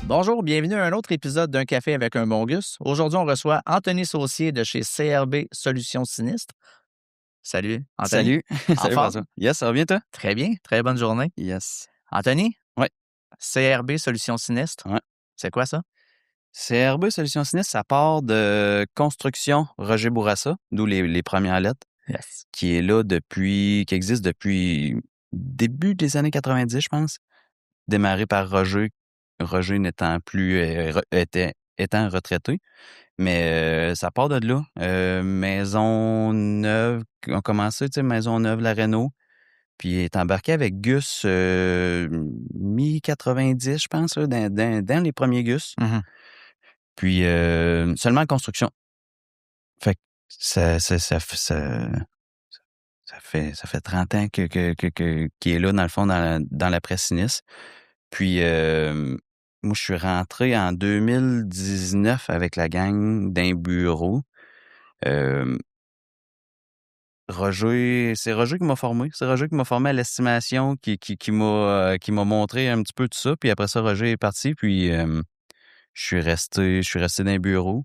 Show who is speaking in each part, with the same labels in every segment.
Speaker 1: Bonjour, bienvenue à un autre épisode d'Un café avec un bon Gus. Aujourd'hui, on reçoit Anthony Saucier de chez CRB Solutions Sinistres. Salut, Anthony.
Speaker 2: Salut.
Speaker 1: En
Speaker 2: Salut
Speaker 1: forme?
Speaker 2: François. Yes, ça va bien toi?
Speaker 1: Très bien, très bonne journée.
Speaker 2: Yes.
Speaker 1: Anthony,
Speaker 2: Ouais,
Speaker 1: CRB Solutions Sinistres,
Speaker 2: ouais.
Speaker 1: c'est quoi ça?
Speaker 2: CRB Solutions Sinistres, ça part de Construction Roger Bourassa, d'où les premières lettres,
Speaker 1: Yes.
Speaker 2: qui existe depuis début des années 90, je pense. Démarré par Roger. Roger n'étant plus, étant retraité. Mais ça part de là. Maison neuve, on a commencé, tu sais, Maison neuve, la Réno. Puis il est embarqué avec Gus mi-90, je pense, là, dans les premiers Gus.
Speaker 1: Mhm.
Speaker 2: Puis seulement en construction. Fait que ça fait 30 ans qu'il est là, dans le fond, dans la presse sinistre. Puis moi, je suis rentré en 2019 avec la gang d'un bureau. Euh, c'est Roger qui m'a formé. C'est Roger qui m'a formé à l'estimation, qui m'a montré un petit peu tout ça. Puis après ça, Roger est parti. Puis je suis resté dans les bureaux.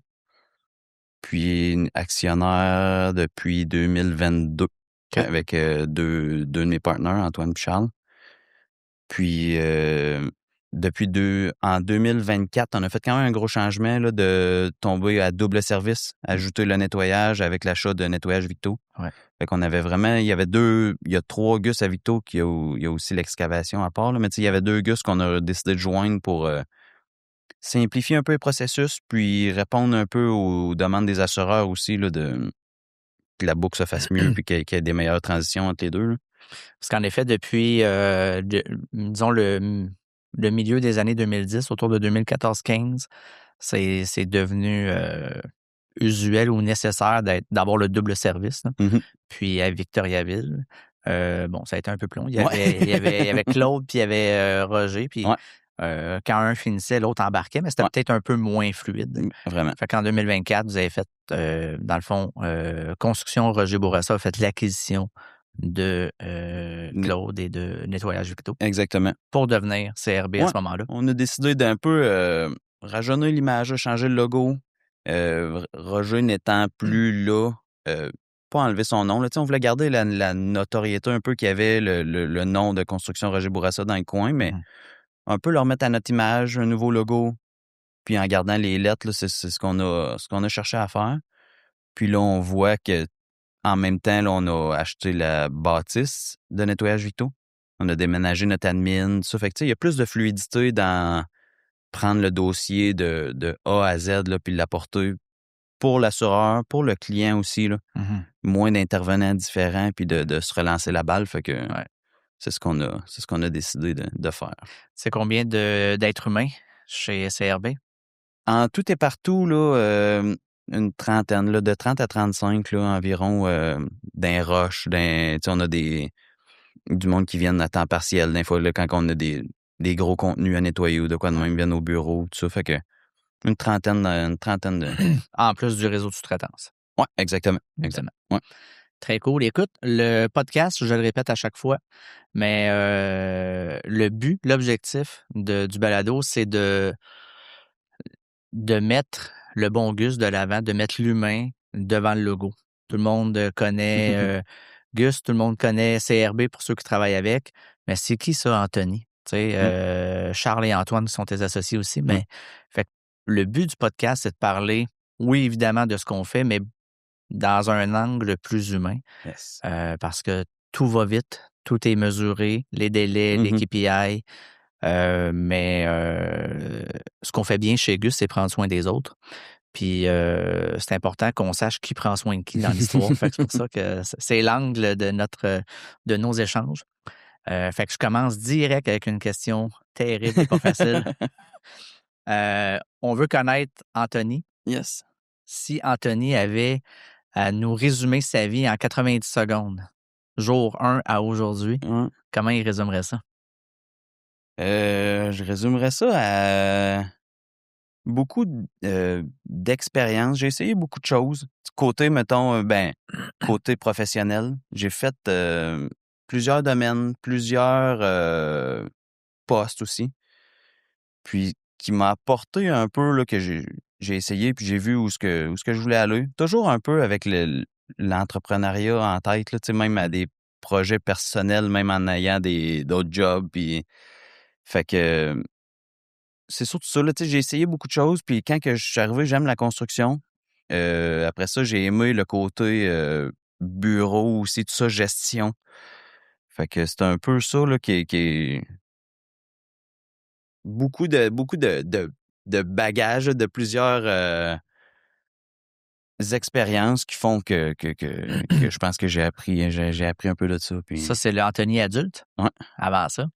Speaker 2: Puis actionnaire depuis 2022
Speaker 1: OK.
Speaker 2: avec deux de mes partenaires, Antoine et Charles. Puis en 2024, on a fait quand même un gros changement là, de tomber à double service, ajouter le nettoyage avec l'achat de nettoyage Victo.
Speaker 1: Ouais.
Speaker 2: Fait qu'on avait vraiment, il y a 3 Gus à Victo, il y a aussi l'excavation à part, là, mais tu sais, il y avait 2 Gus qu'on a décidé de joindre pour simplifier un peu le processus, puis répondre un peu aux demandes des assureurs aussi, là, que la boucle se fasse mieux, puis qu'il y ait des meilleures transitions entre les deux, là.
Speaker 1: Parce qu'en effet, depuis, disons, le milieu des années 2010, autour de 2014-15, c'est devenu usuel ou nécessaire d'avoir le double service, là.
Speaker 2: Mhm.
Speaker 1: Puis à Victoriaville, bon, ça a été un peu plus long. Il y
Speaker 2: Ouais.
Speaker 1: avait Claude, puis il y avait Roger. Puis
Speaker 2: Ouais,
Speaker 1: quand un finissait, l'autre embarquait, mais c'était
Speaker 2: ouais,
Speaker 1: peut-être un peu moins fluide.
Speaker 2: vraiment.
Speaker 1: Fait qu'en 2024, vous avez fait, dans le fond, Construction Roger Bourassa a fait l'acquisition de Claude et de Nettoyage Victo
Speaker 2: Exactement.
Speaker 1: pour devenir CRB à
Speaker 2: Ouais,
Speaker 1: ce moment-là.
Speaker 2: on a décidé d'un peu rajeunir l'image, changer le logo. Roger n'étant plus là, pas enlever son nom. Là. Tu sais, on voulait garder la notoriété un peu qu'il y avait, le nom de Construction Roger Bourassa dans le coin, mais
Speaker 1: Mhm.
Speaker 2: un peu le remettre à notre image, un nouveau logo, puis en gardant les lettres, là, c'est ce qu'on a cherché à faire. Puis là, on voit que en même temps, là, on a acheté la bâtisse de nettoyage Victo. On a déménagé notre admin, tout ça. Fait que, tu sais, il y a plus de fluidité dans prendre le dossier de A à Z, là, puis l'apporter pour l'assureur, pour le client aussi, là.
Speaker 1: Mhm.
Speaker 2: Moins d'intervenants différents, puis de se relancer la balle. Fait que
Speaker 1: Ouais.
Speaker 2: c'est ce qu'on a décidé de faire.
Speaker 1: C'est combien d'êtres humains chez CRB?
Speaker 2: En tout et partout, là, une trentaine, là, de 30 à 35 là, environ, d'un rush, tu sais, on a du monde qui viennent à temps partiel. Des fois, là, quand on a des gros contenus à nettoyer ou de quoi de même, ils viennent au bureau, tout ça. Fait que une trentaine de...
Speaker 1: En plus du réseau de sous-traitance.
Speaker 2: Ouais, exactement. Exact.
Speaker 1: Évidemment.
Speaker 2: Ouais.
Speaker 1: Très cool. Écoute, le podcast, je le répète à chaque fois, mais le but, l'objectif du balado, c'est de mettre le bon Gus de l'avant, de mettre l'humain devant le logo. Tout le monde connaît Gus, tout le monde connaît CRB pour ceux qui travaillent avec, mais c'est qui ça, Anthony? Tu sais, Charles et Antoine sont tes associés aussi, mais fait que le but du podcast, c'est de parler, oui, évidemment, de ce qu'on fait, mais dans un angle plus humain,
Speaker 2: Yes.
Speaker 1: parce que tout va vite, tout est mesuré, les délais, les KPI, mais ce qu'on fait bien chez Gus, c'est prendre soin des autres. Puis c'est important qu'on sache qui prend soin de qui dans l'histoire. Fait que c'est pour ça que c'est l'angle de nos échanges. Fait que je commence direct avec une question terrible et pas facile. On veut connaître Anthony.
Speaker 2: Yes.
Speaker 1: Si Anthony avait à nous résumer sa vie en 90 secondes, jour 1 à aujourd'hui,
Speaker 2: Ouais.
Speaker 1: comment il résumerait ça?
Speaker 2: Je résumerais ça à beaucoup d'expérience. J'ai essayé beaucoup de choses. Côté, mettons, côté professionnel, j'ai fait plusieurs domaines, plusieurs postes aussi. Puis, qui m'a apporté un peu, là, que j'ai essayé, puis j'ai vu où ce que je voulais aller. Toujours un peu avec l'entrepreneuriat en tête, là, tu sais, même à des projets personnels, même en ayant d'autres jobs, puis fait que c'est surtout ça, là, tu sais, j'ai essayé beaucoup de choses, puis quand que je suis arrivé, j'aime la construction. Après ça, j'ai aimé le côté bureau aussi, tout ça, gestion. Fait que c'est un peu ça là, qui est beaucoup de bagages, de plusieurs expériences qui font que je pense que j'ai appris un peu de ça.
Speaker 1: Ça,
Speaker 2: Puis
Speaker 1: c'est l'Anthony adulte,
Speaker 2: ouais.
Speaker 1: avant ça.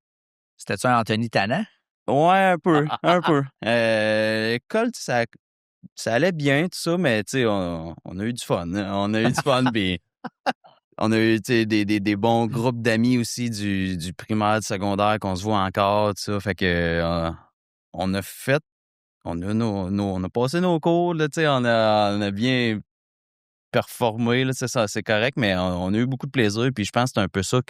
Speaker 1: C'était-tu un Anthony tannant?
Speaker 2: Ouais, un peu, un peu. L'école, ça allait bien, tout ça, mais tu sais, on a eu du fun, hein. On a eu du fun, puis on a eu, tu sais, des bons groupes d'amis aussi du primaire, du secondaire, qu'on se voit encore, tout ça. Fait que on a fait, on a passé nos cours, là, tu sais, on a bien performé, là, c'est ça, c'est correct, mais on a eu beaucoup de plaisir, puis je pense que c'est un peu ça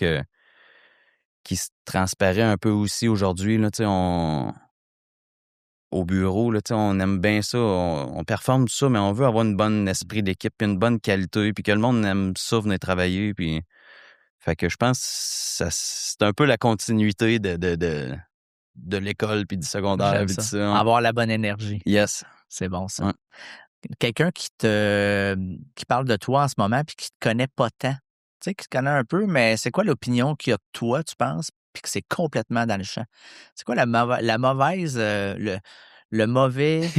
Speaker 2: qui se transparaît un peu aussi aujourd'hui, là, tu sais, au bureau, là, tu sais, on aime bien ça, on performe tout ça, mais on veut avoir une bonne esprit d'équipe, puis une bonne qualité, puis que le monde aime ça, venir travailler, puis fait que je pense que c'est un peu la continuité de l'école, puis du secondaire,
Speaker 1: J'aime
Speaker 2: puis tout
Speaker 1: ça.
Speaker 2: ça.
Speaker 1: Avoir la bonne énergie.
Speaker 2: Yes.
Speaker 1: C'est bon, ça.
Speaker 2: Ouais.
Speaker 1: Quelqu'un qui parle de toi en ce moment puis qui te connaît pas tant. Tu sais, qui te connaît un peu, mais c'est quoi l'opinion qu'il a de toi, tu penses, puis que c'est complètement dans le champ? C'est quoi la mauvaise, le mauvais,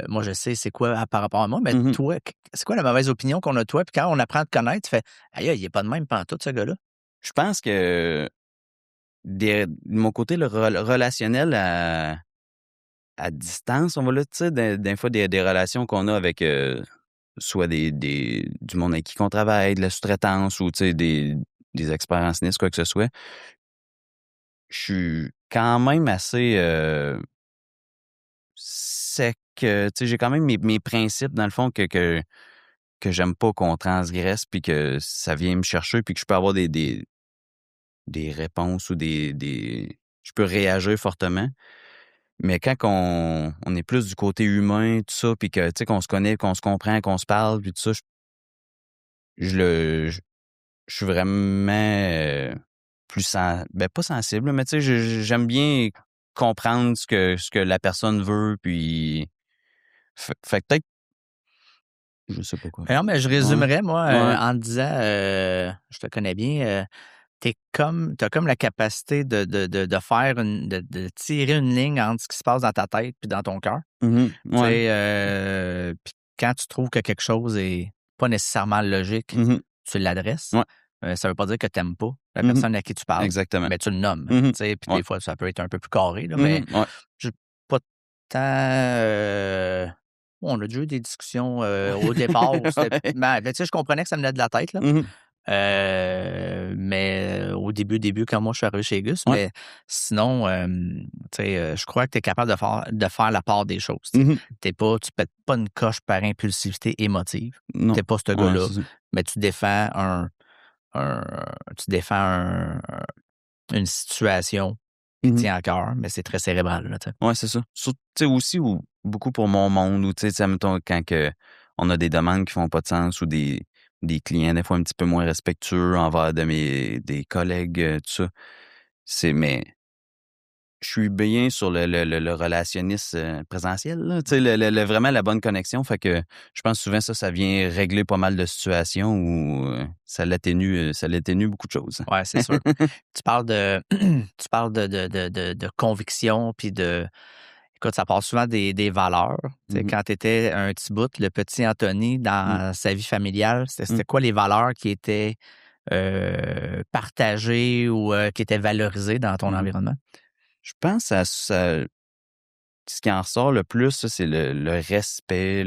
Speaker 1: moi je sais c'est quoi par rapport à moi, mais
Speaker 2: Mhm.
Speaker 1: toi, c'est quoi la mauvaise opinion qu'on a de toi? Puis quand on apprend à te connaître, tu fais, aïe, il est pas de même pantoute, ce gars-là.
Speaker 2: Je pense que de mon côté, le relationnel à distance, on va là, tu sais, des fois, des relations qu'on a avec soit du monde avec qui qu'on travaille, de la sous-traitance ou, tu sais, des expériences quoi que ce soit. Je suis quand même assez sec. Tu sais, j'ai quand même mes principes, dans le fond, que j'aime pas qu'on transgresse, puis que ça vient me chercher, puis que je peux avoir des réponses ou je peux réagir fortement. Mais quand on est plus du côté humain, tout ça, puis que, tu sais, qu'on se connaît, qu'on se comprend, qu'on se parle, puis tout ça, je suis vraiment ben, pas sensible, mais tu sais, j'aime bien comprendre ce que la personne veut, puis fait que peut-être, je sais pas quoi.
Speaker 1: Non, mais je
Speaker 2: Ouais,
Speaker 1: résumerais, moi,
Speaker 2: ouais.
Speaker 1: en te disant, je te connais bien, t'as comme la capacité de faire de tirer une ligne entre ce qui se passe dans ta tête puis dans ton cœur.
Speaker 2: Mhm,
Speaker 1: Tu
Speaker 2: ouais.
Speaker 1: sais, puis quand tu trouves que quelque chose est pas nécessairement logique,
Speaker 2: Mhm,
Speaker 1: tu l'adresses.
Speaker 2: ouais.
Speaker 1: Ça veut pas dire que tu n'aimes pas la
Speaker 2: Mhm,
Speaker 1: personne à qui tu parles,
Speaker 2: exactement.
Speaker 1: mais tu le nommes.
Speaker 2: Mhm,
Speaker 1: Tu sais, puis
Speaker 2: ouais.
Speaker 1: des fois, ça peut être un peu plus carré, là, mais
Speaker 2: Mhm, ouais.
Speaker 1: j'ai pas tant. On a déjà eu des discussions au départ où c'était.
Speaker 2: Ouais.
Speaker 1: Ben, tu sais, je comprenais que ça venait de la tête, là.
Speaker 2: Mhm,
Speaker 1: Mais au début, quand moi je suis arrivé chez Gus,
Speaker 2: ouais.
Speaker 1: mais sinon, tu sais, je crois que tu es capable de faire la part des choses.
Speaker 2: Mhm.
Speaker 1: Tu pètes pas une coche par impulsivité émotive.
Speaker 2: Non.
Speaker 1: T'es pas ce
Speaker 2: Ouais,
Speaker 1: gars-là,
Speaker 2: c'est ça.
Speaker 1: mais un tu défends une situation qui
Speaker 2: Mhm.
Speaker 1: tient à cœur, mais c'est très cérébral, là, tu sais.
Speaker 2: Ouais, c'est ça. Tu sais, aussi, ou beaucoup pour mon monde, ou tu sais, mettons, quand on a des demandes qui font pas de sens ou des clients, des fois, un petit peu moins respectueux envers des collègues, tout ça. Mais je suis bien sur le relationniste présentiel, là. Tu sais, vraiment la bonne connexion. Fait que je pense souvent ça vient régler pas mal de situations où ça l'atténue beaucoup de choses.
Speaker 1: Ouais, c'est sûr. Tu parles de tu parles de conviction puis écoute, ça part souvent des valeurs. Tu sais,
Speaker 2: Mhm.
Speaker 1: quand tu étais un petit bout, le petit Anthony,
Speaker 2: Mhm.
Speaker 1: dans sa vie familiale,
Speaker 2: Mhm.
Speaker 1: c'était quoi les valeurs qui étaient partagées ou qui étaient valorisées dans ton
Speaker 2: Mhm.
Speaker 1: environnement?
Speaker 2: Je pense à ça. Ce qui en ressort le plus, ça, c'est le respect,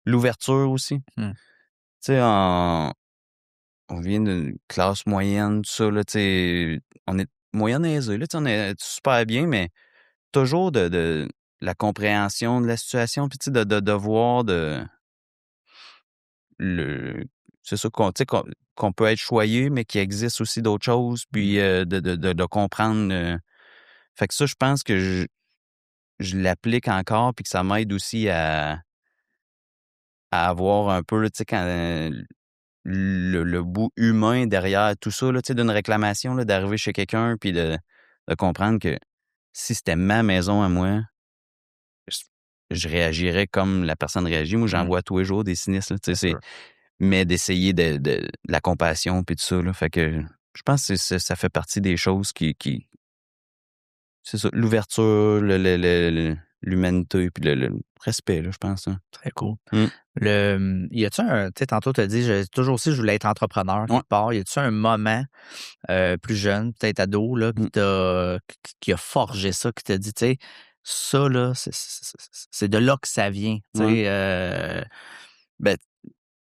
Speaker 2: l'ouverture aussi. Tu
Speaker 1: Mmh.
Speaker 2: sais, on vient d'une classe moyenne, tout ça, là, tu sais, on est moyenne aisée, là, tu sais, on est super bien, mais toujours de la compréhension de la situation, puis tu sais, de voir le c'est ça qu'on tu sais, qu'on peut être choyé, mais qu'il existe aussi d'autres choses,
Speaker 1: Mmh.
Speaker 2: puis de comprendre, fait que ça, je pense que je l'applique encore puis que ça m'aide aussi à avoir un peu, là, tu sais, quand le bout humain derrière tout ça, là, tu sais, d'une réclamation, là, d'arriver chez quelqu'un puis de comprendre que si c'était ma maison à moi, je, je réagirais comme la personne réagit. Moi, j'en vois tous les jours des sinistres, là, tu sais, mais d'essayer de la compassion puis tout ça, là. Fait que je pense que ça fait partie des choses qui c'est ça, l'ouverture, l'humanité puis le respect, là, je pense, hein.
Speaker 1: Très cool.
Speaker 2: Mm.
Speaker 1: Y a-tu un, tu sais, tantôt tu as dit, toujours aussi, je voulais être entrepreneur
Speaker 2: Ouais.
Speaker 1: quelque part. Y a-tu un moment plus jeune, peut-être ado, là,
Speaker 2: Mm.
Speaker 1: qui a forgé ça, qui t'a dit, tu sais, ça, là, c'est de là que ça vient, tu
Speaker 2: Ouais.
Speaker 1: sais.
Speaker 2: Ben,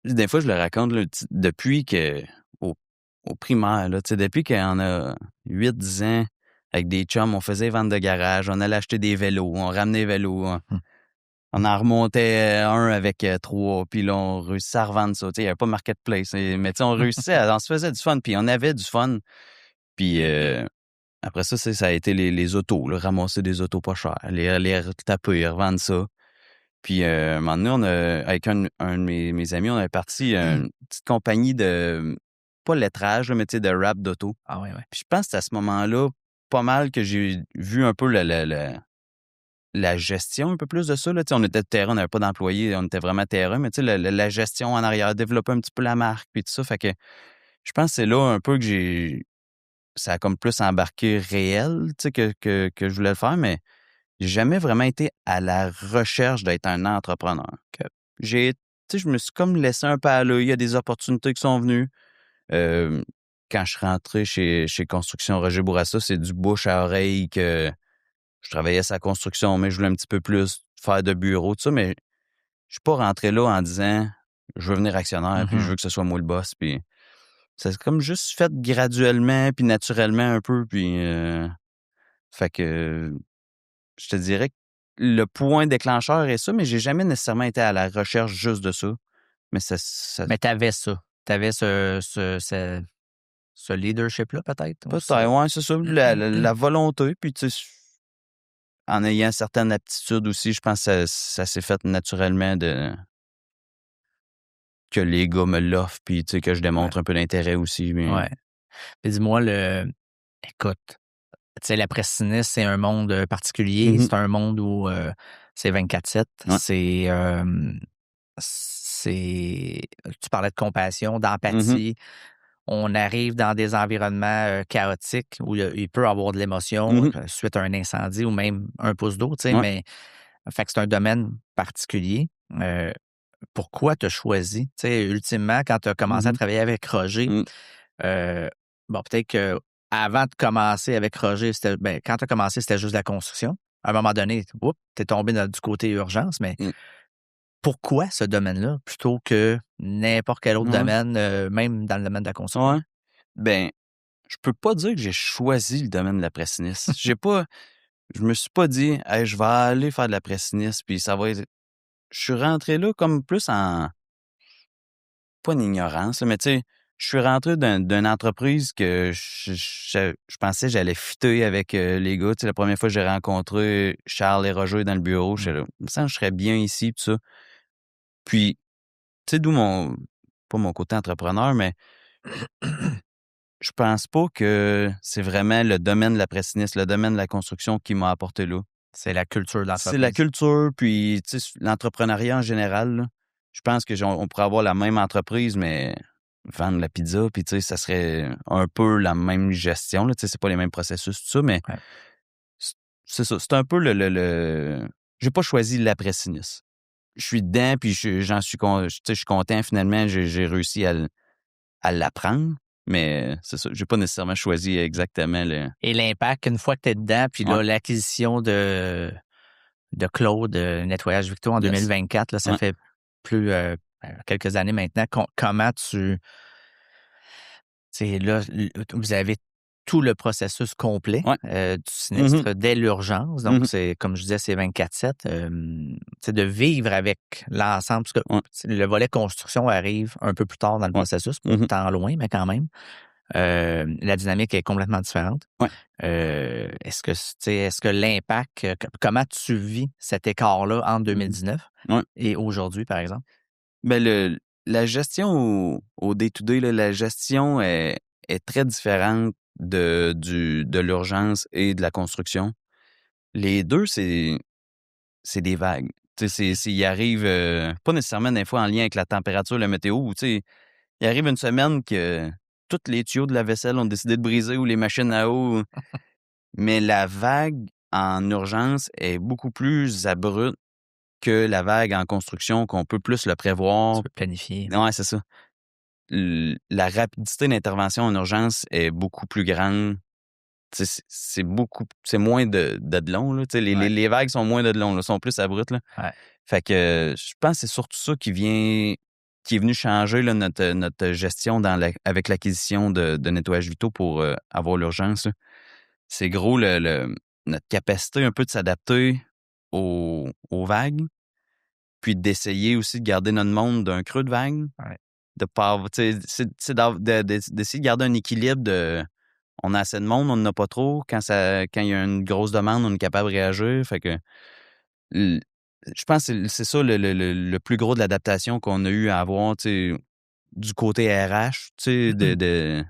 Speaker 2: des fois, je le raconte, là, depuis que, au primaire, là, tu sais, depuis qu'on a 8-10 ans, avec des chums, on faisait les ventes de garage, on allait acheter des vélos, on ramenait les vélos, on en remontait un avec 3, puis là, on réussissait à revendre ça. Tu sais, il n'y avait pas Marketplace, mais tu sais, on réussissait, on se faisait du fun, puis on avait du fun. Puis après ça, ça a été les autos, là, ramasser des autos pas chères, les retaper, revendre ça. Puis un moment donné, avec un de mes amis, on avait parti une petite compagnie de, pas lettrage, là, mais tu sais, de rap d'auto.
Speaker 1: Ah ouais, ouais.
Speaker 2: Puis je pense que c'est à ce moment-là, pas mal que j'ai vu un peu la gestion un peu plus de ça. Là. Tu sais, on était de terrain, on n'avait pas d'employés, on était vraiment terrain, mais tu sais, la gestion en arrière, développer un petit peu la marque, puis tout ça. Fait que je pense que c'est là un peu que ça a comme plus embarqué réel, tu sais, que je voulais le faire, mais j'ai jamais vraiment été à la recherche d'être un entrepreneur. Tu sais, je me suis comme laissé un peu aller. Il y a des opportunités qui sont venues. Quand je suis rentré chez Construction Roger Bourassa, c'est du bouche à oreille que je travaillais sa construction, mais je voulais un petit peu plus faire de bureau, tout ça, mais je suis pas rentré là en disant je veux venir actionnaire, puis je veux que ce soit moi le boss, puis ça s'est comme juste fait graduellement, puis naturellement un peu, puis fait que je te dirais que le point déclencheur est ça, mais j'ai jamais nécessairement été à la recherche juste de ça. Mais ça
Speaker 1: Mais t'avais ça. T'avais ce leadership-là, peut-être? Ou
Speaker 2: peut-être, ouais, c'est ça, la volonté, puis tu sais, en ayant certaines aptitudes aussi, je pense que ça s'est fait naturellement que les gars me l'offrent, puis tu sais, que je
Speaker 1: Ouais.
Speaker 2: démontre un peu d'intérêt aussi. Mais...
Speaker 1: Ouais. Puis dis-moi, écoute, tu sais, la sinistre, c'est un monde particulier.
Speaker 2: Mhm.
Speaker 1: C'est un monde où c'est 24/7.
Speaker 2: Ouais.
Speaker 1: Tu parlais de compassion,
Speaker 2: Mhm.
Speaker 1: d'empathie. On arrive dans des environnements chaotiques où il peut y avoir de l'émotion
Speaker 2: Mhm.
Speaker 1: suite à un incendie ou même un pouce d'eau, tu sais,
Speaker 2: Ouais.
Speaker 1: mais fait que c'est un domaine particulier. Pourquoi tu as choisi? Tu sais, ultimement, quand tu as commencé à
Speaker 2: Mhm.
Speaker 1: travailler avec Roger,
Speaker 2: Mhm.
Speaker 1: bon, peut-être que avant de commencer avec Roger, quand tu as commencé, c'était juste la construction. À un moment donné, tu es tombé du côté urgence, mais
Speaker 2: Mhm.
Speaker 1: pourquoi ce domaine-là plutôt que n'importe quel autre
Speaker 2: Ouais.
Speaker 1: domaine, même dans le domaine de la construction?
Speaker 2: Ouais. Ben, je peux pas dire que j'ai choisi le domaine de la pressiniste. Je me suis pas dit, hey, je vais aller faire de la pressiniste, puis ça va être. Je suis rentré là comme plus en, pas une ignorance, là, mais tu sais, je suis rentré d'une entreprise que je pensais que j'allais fitter avec les gars. Tu sais, la première fois que j'ai rencontré Charles et Roger dans le bureau, je
Speaker 1: Mmh.
Speaker 2: là, il me semble que je serais bien ici, tout ça. Puis, tu sais, pas mon côté entrepreneur, mais je pense pas que c'est vraiment le domaine de la pressiniste, le domaine de la construction qui m'a apporté là.
Speaker 1: C'est la culture de
Speaker 2: C'est la
Speaker 1: l'entreprise.
Speaker 2: culture, puis tu sais, l'entrepreneuriat en général, là. Je pense que on pourrait avoir la même entreprise, mais vendre la pizza, puis tu sais, ça serait un peu la même gestion, là. Tu sais, c'est pas les mêmes processus, tout ça, mais
Speaker 1: Ouais.
Speaker 2: c- c'est ça. C'est un peu J'ai pas choisi l'après-sinistre. Je suis dedans, puis j'en suis, tu sais, je suis content, finalement, j'ai réussi à l'apprendre, mais c'est ça. J'ai pas nécessairement choisi exactement le...
Speaker 1: Et l'impact, une fois que tu es dedans, puis
Speaker 2: Ouais,
Speaker 1: là, l'acquisition de Claude, Nettoyage Victo en
Speaker 2: yes.
Speaker 1: 2024, là, ça
Speaker 2: Ouais.
Speaker 1: fait plus quelques années maintenant. Comment c'est là, vous avez tout le processus complet
Speaker 2: Ouais.
Speaker 1: du
Speaker 2: Mhm.
Speaker 1: sinistre dès l'urgence. Donc,
Speaker 2: Mhm.
Speaker 1: c'est, comme je disais, c'est 24/7. C'est de vivre avec l'ensemble, parce que
Speaker 2: Ouais.
Speaker 1: le volet construction arrive un peu plus tard dans le
Speaker 2: Ouais.
Speaker 1: processus, pas
Speaker 2: Mhm.
Speaker 1: tant loin, mais quand même. La dynamique est complètement différente.
Speaker 2: Ouais.
Speaker 1: Est-ce que l'impact, comment tu vis cet écart-là entre 2019
Speaker 2: Ouais.
Speaker 1: et aujourd'hui, par exemple?
Speaker 2: Ben la gestion au day-to-day, là, la gestion est très différente de l'urgence et de la construction. Les deux, c'est des vagues. Tu sais, il arrive, pas nécessairement des fois en lien avec la température, la météo, ou tu sais, il arrive une semaine que tous les tuyaux de la vaisselle ont décidé de briser ou les machines à eau, mais la vague en urgence est beaucoup plus abrupte que la vague en construction, qu'on peut plus le prévoir.
Speaker 1: Tu peux planifier.
Speaker 2: Ouais, c'est ça. La rapidité d'intervention en urgence est beaucoup plus grande. Tu sais, c'est moins de long, là. Tu sais,
Speaker 1: Ouais.
Speaker 2: les vagues sont moins de long, là, sont plus abruptes, là.
Speaker 1: Ouais.
Speaker 2: Fait que je pense que c'est surtout ça qui est venu changer là, notre gestion avec l'acquisition de nettoyage vitaux pour avoir l'urgence, là. C'est gros notre capacité un peu de s'adapter aux vagues, puis d'essayer aussi de garder notre monde d'un creux de vague.
Speaker 1: Ouais.
Speaker 2: De pas tu sais, d'essayer de garder un équilibre on a assez de monde, on n'en a pas trop. Quand il y a une grosse demande, on est capable de réagir. Fait que je pense que c'est ça le plus gros de l'adaptation qu'on a eu à avoir, tu sais, du côté RH, tu sais,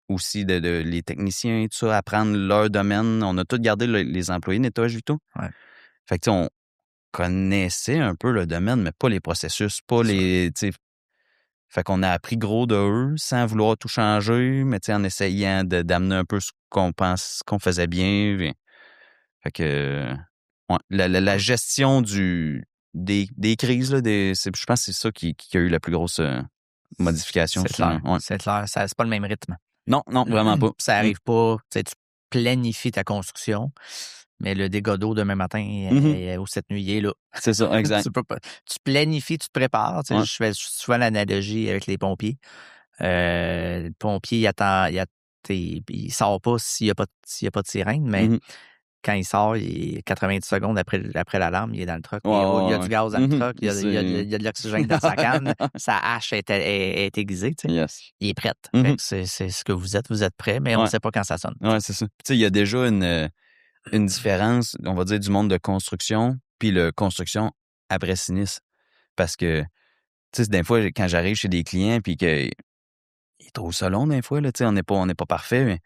Speaker 2: aussi de les techniciens, tout ça, apprendre leur domaine. On a tous gardé les employés de nettoyage vitaux.
Speaker 1: Ouais.
Speaker 2: Fait que, tu sais, on connaissait un peu le domaine, mais pas les processus, pas
Speaker 1: C'est sûr.
Speaker 2: les, tu sais. Fait qu'on a appris gros de eux sans vouloir tout changer, mais tu sais, en essayant d'amener un peu ce qu'on faisait bien. Fait que, ouais, la gestion des crises, là, je pense que c'est ça qui a eu la plus grosse modification.
Speaker 1: C'est clair.
Speaker 2: Ouais.
Speaker 1: C'est clair. C'est pas le même rythme.
Speaker 2: Non, vraiment pas.
Speaker 1: Ça arrive pas. Tu sais, tu planifies ta construction, mais le dégât d'eau demain matin ou cette nuit, il est là.
Speaker 2: C'est ça, exact.
Speaker 1: Tu planifies, tu te prépares. Tu sais,
Speaker 2: Ouais.
Speaker 1: je fais souvent l'analogie avec les pompiers. Le pompier, il sort pas s'il n'y a pas de sirène, mais quand il sort, 90 secondes après l'alarme, il est dans le truck. Il y a du gaz dans le truck, il y a de l'oxygène dans sa canne, sa hache est aiguisée, tu sais.
Speaker 2: Yes.
Speaker 1: Il est prêt. Fait que c'est ce que vous êtes prêt, mais on ne sait pas quand ça sonne.
Speaker 2: Ouais, c'est ça. Tu sais, il y a déjà une différence, on va dire, du monde de construction puis le construction après sinistre. Parce que, tu sais, des fois, quand j'arrive chez des clients puis qu'ils trouvent ça long, des fois, là, tu sais, on n'est pas parfait, mais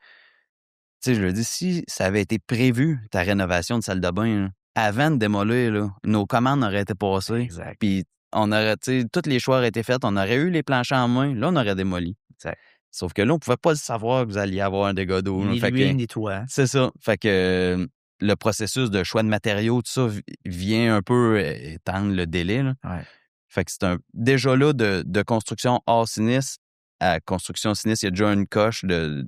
Speaker 2: tu sais, je le dis, si ça avait été prévu, ta rénovation de salle de bain, là, avant de démolir, là, nos commandes auraient été passées.
Speaker 1: Exact.
Speaker 2: Puis on aurait, tu sais, tous les choix auraient été faits, on aurait eu les planchers en main, là, on aurait démoli.
Speaker 1: Exact.
Speaker 2: Sauf que là, on pouvait pas le savoir que vous alliez avoir un dégât d'eau.
Speaker 1: Ni
Speaker 2: Fait
Speaker 1: lui,
Speaker 2: que,
Speaker 1: ni toi.
Speaker 2: c'est ça. Fait que le processus de choix de matériaux, tout ça, vient un peu étendre le délai, là.
Speaker 1: Ouais.
Speaker 2: Fait que déjà là, de construction hors sinistre à construction sinistre, il y a déjà une coche de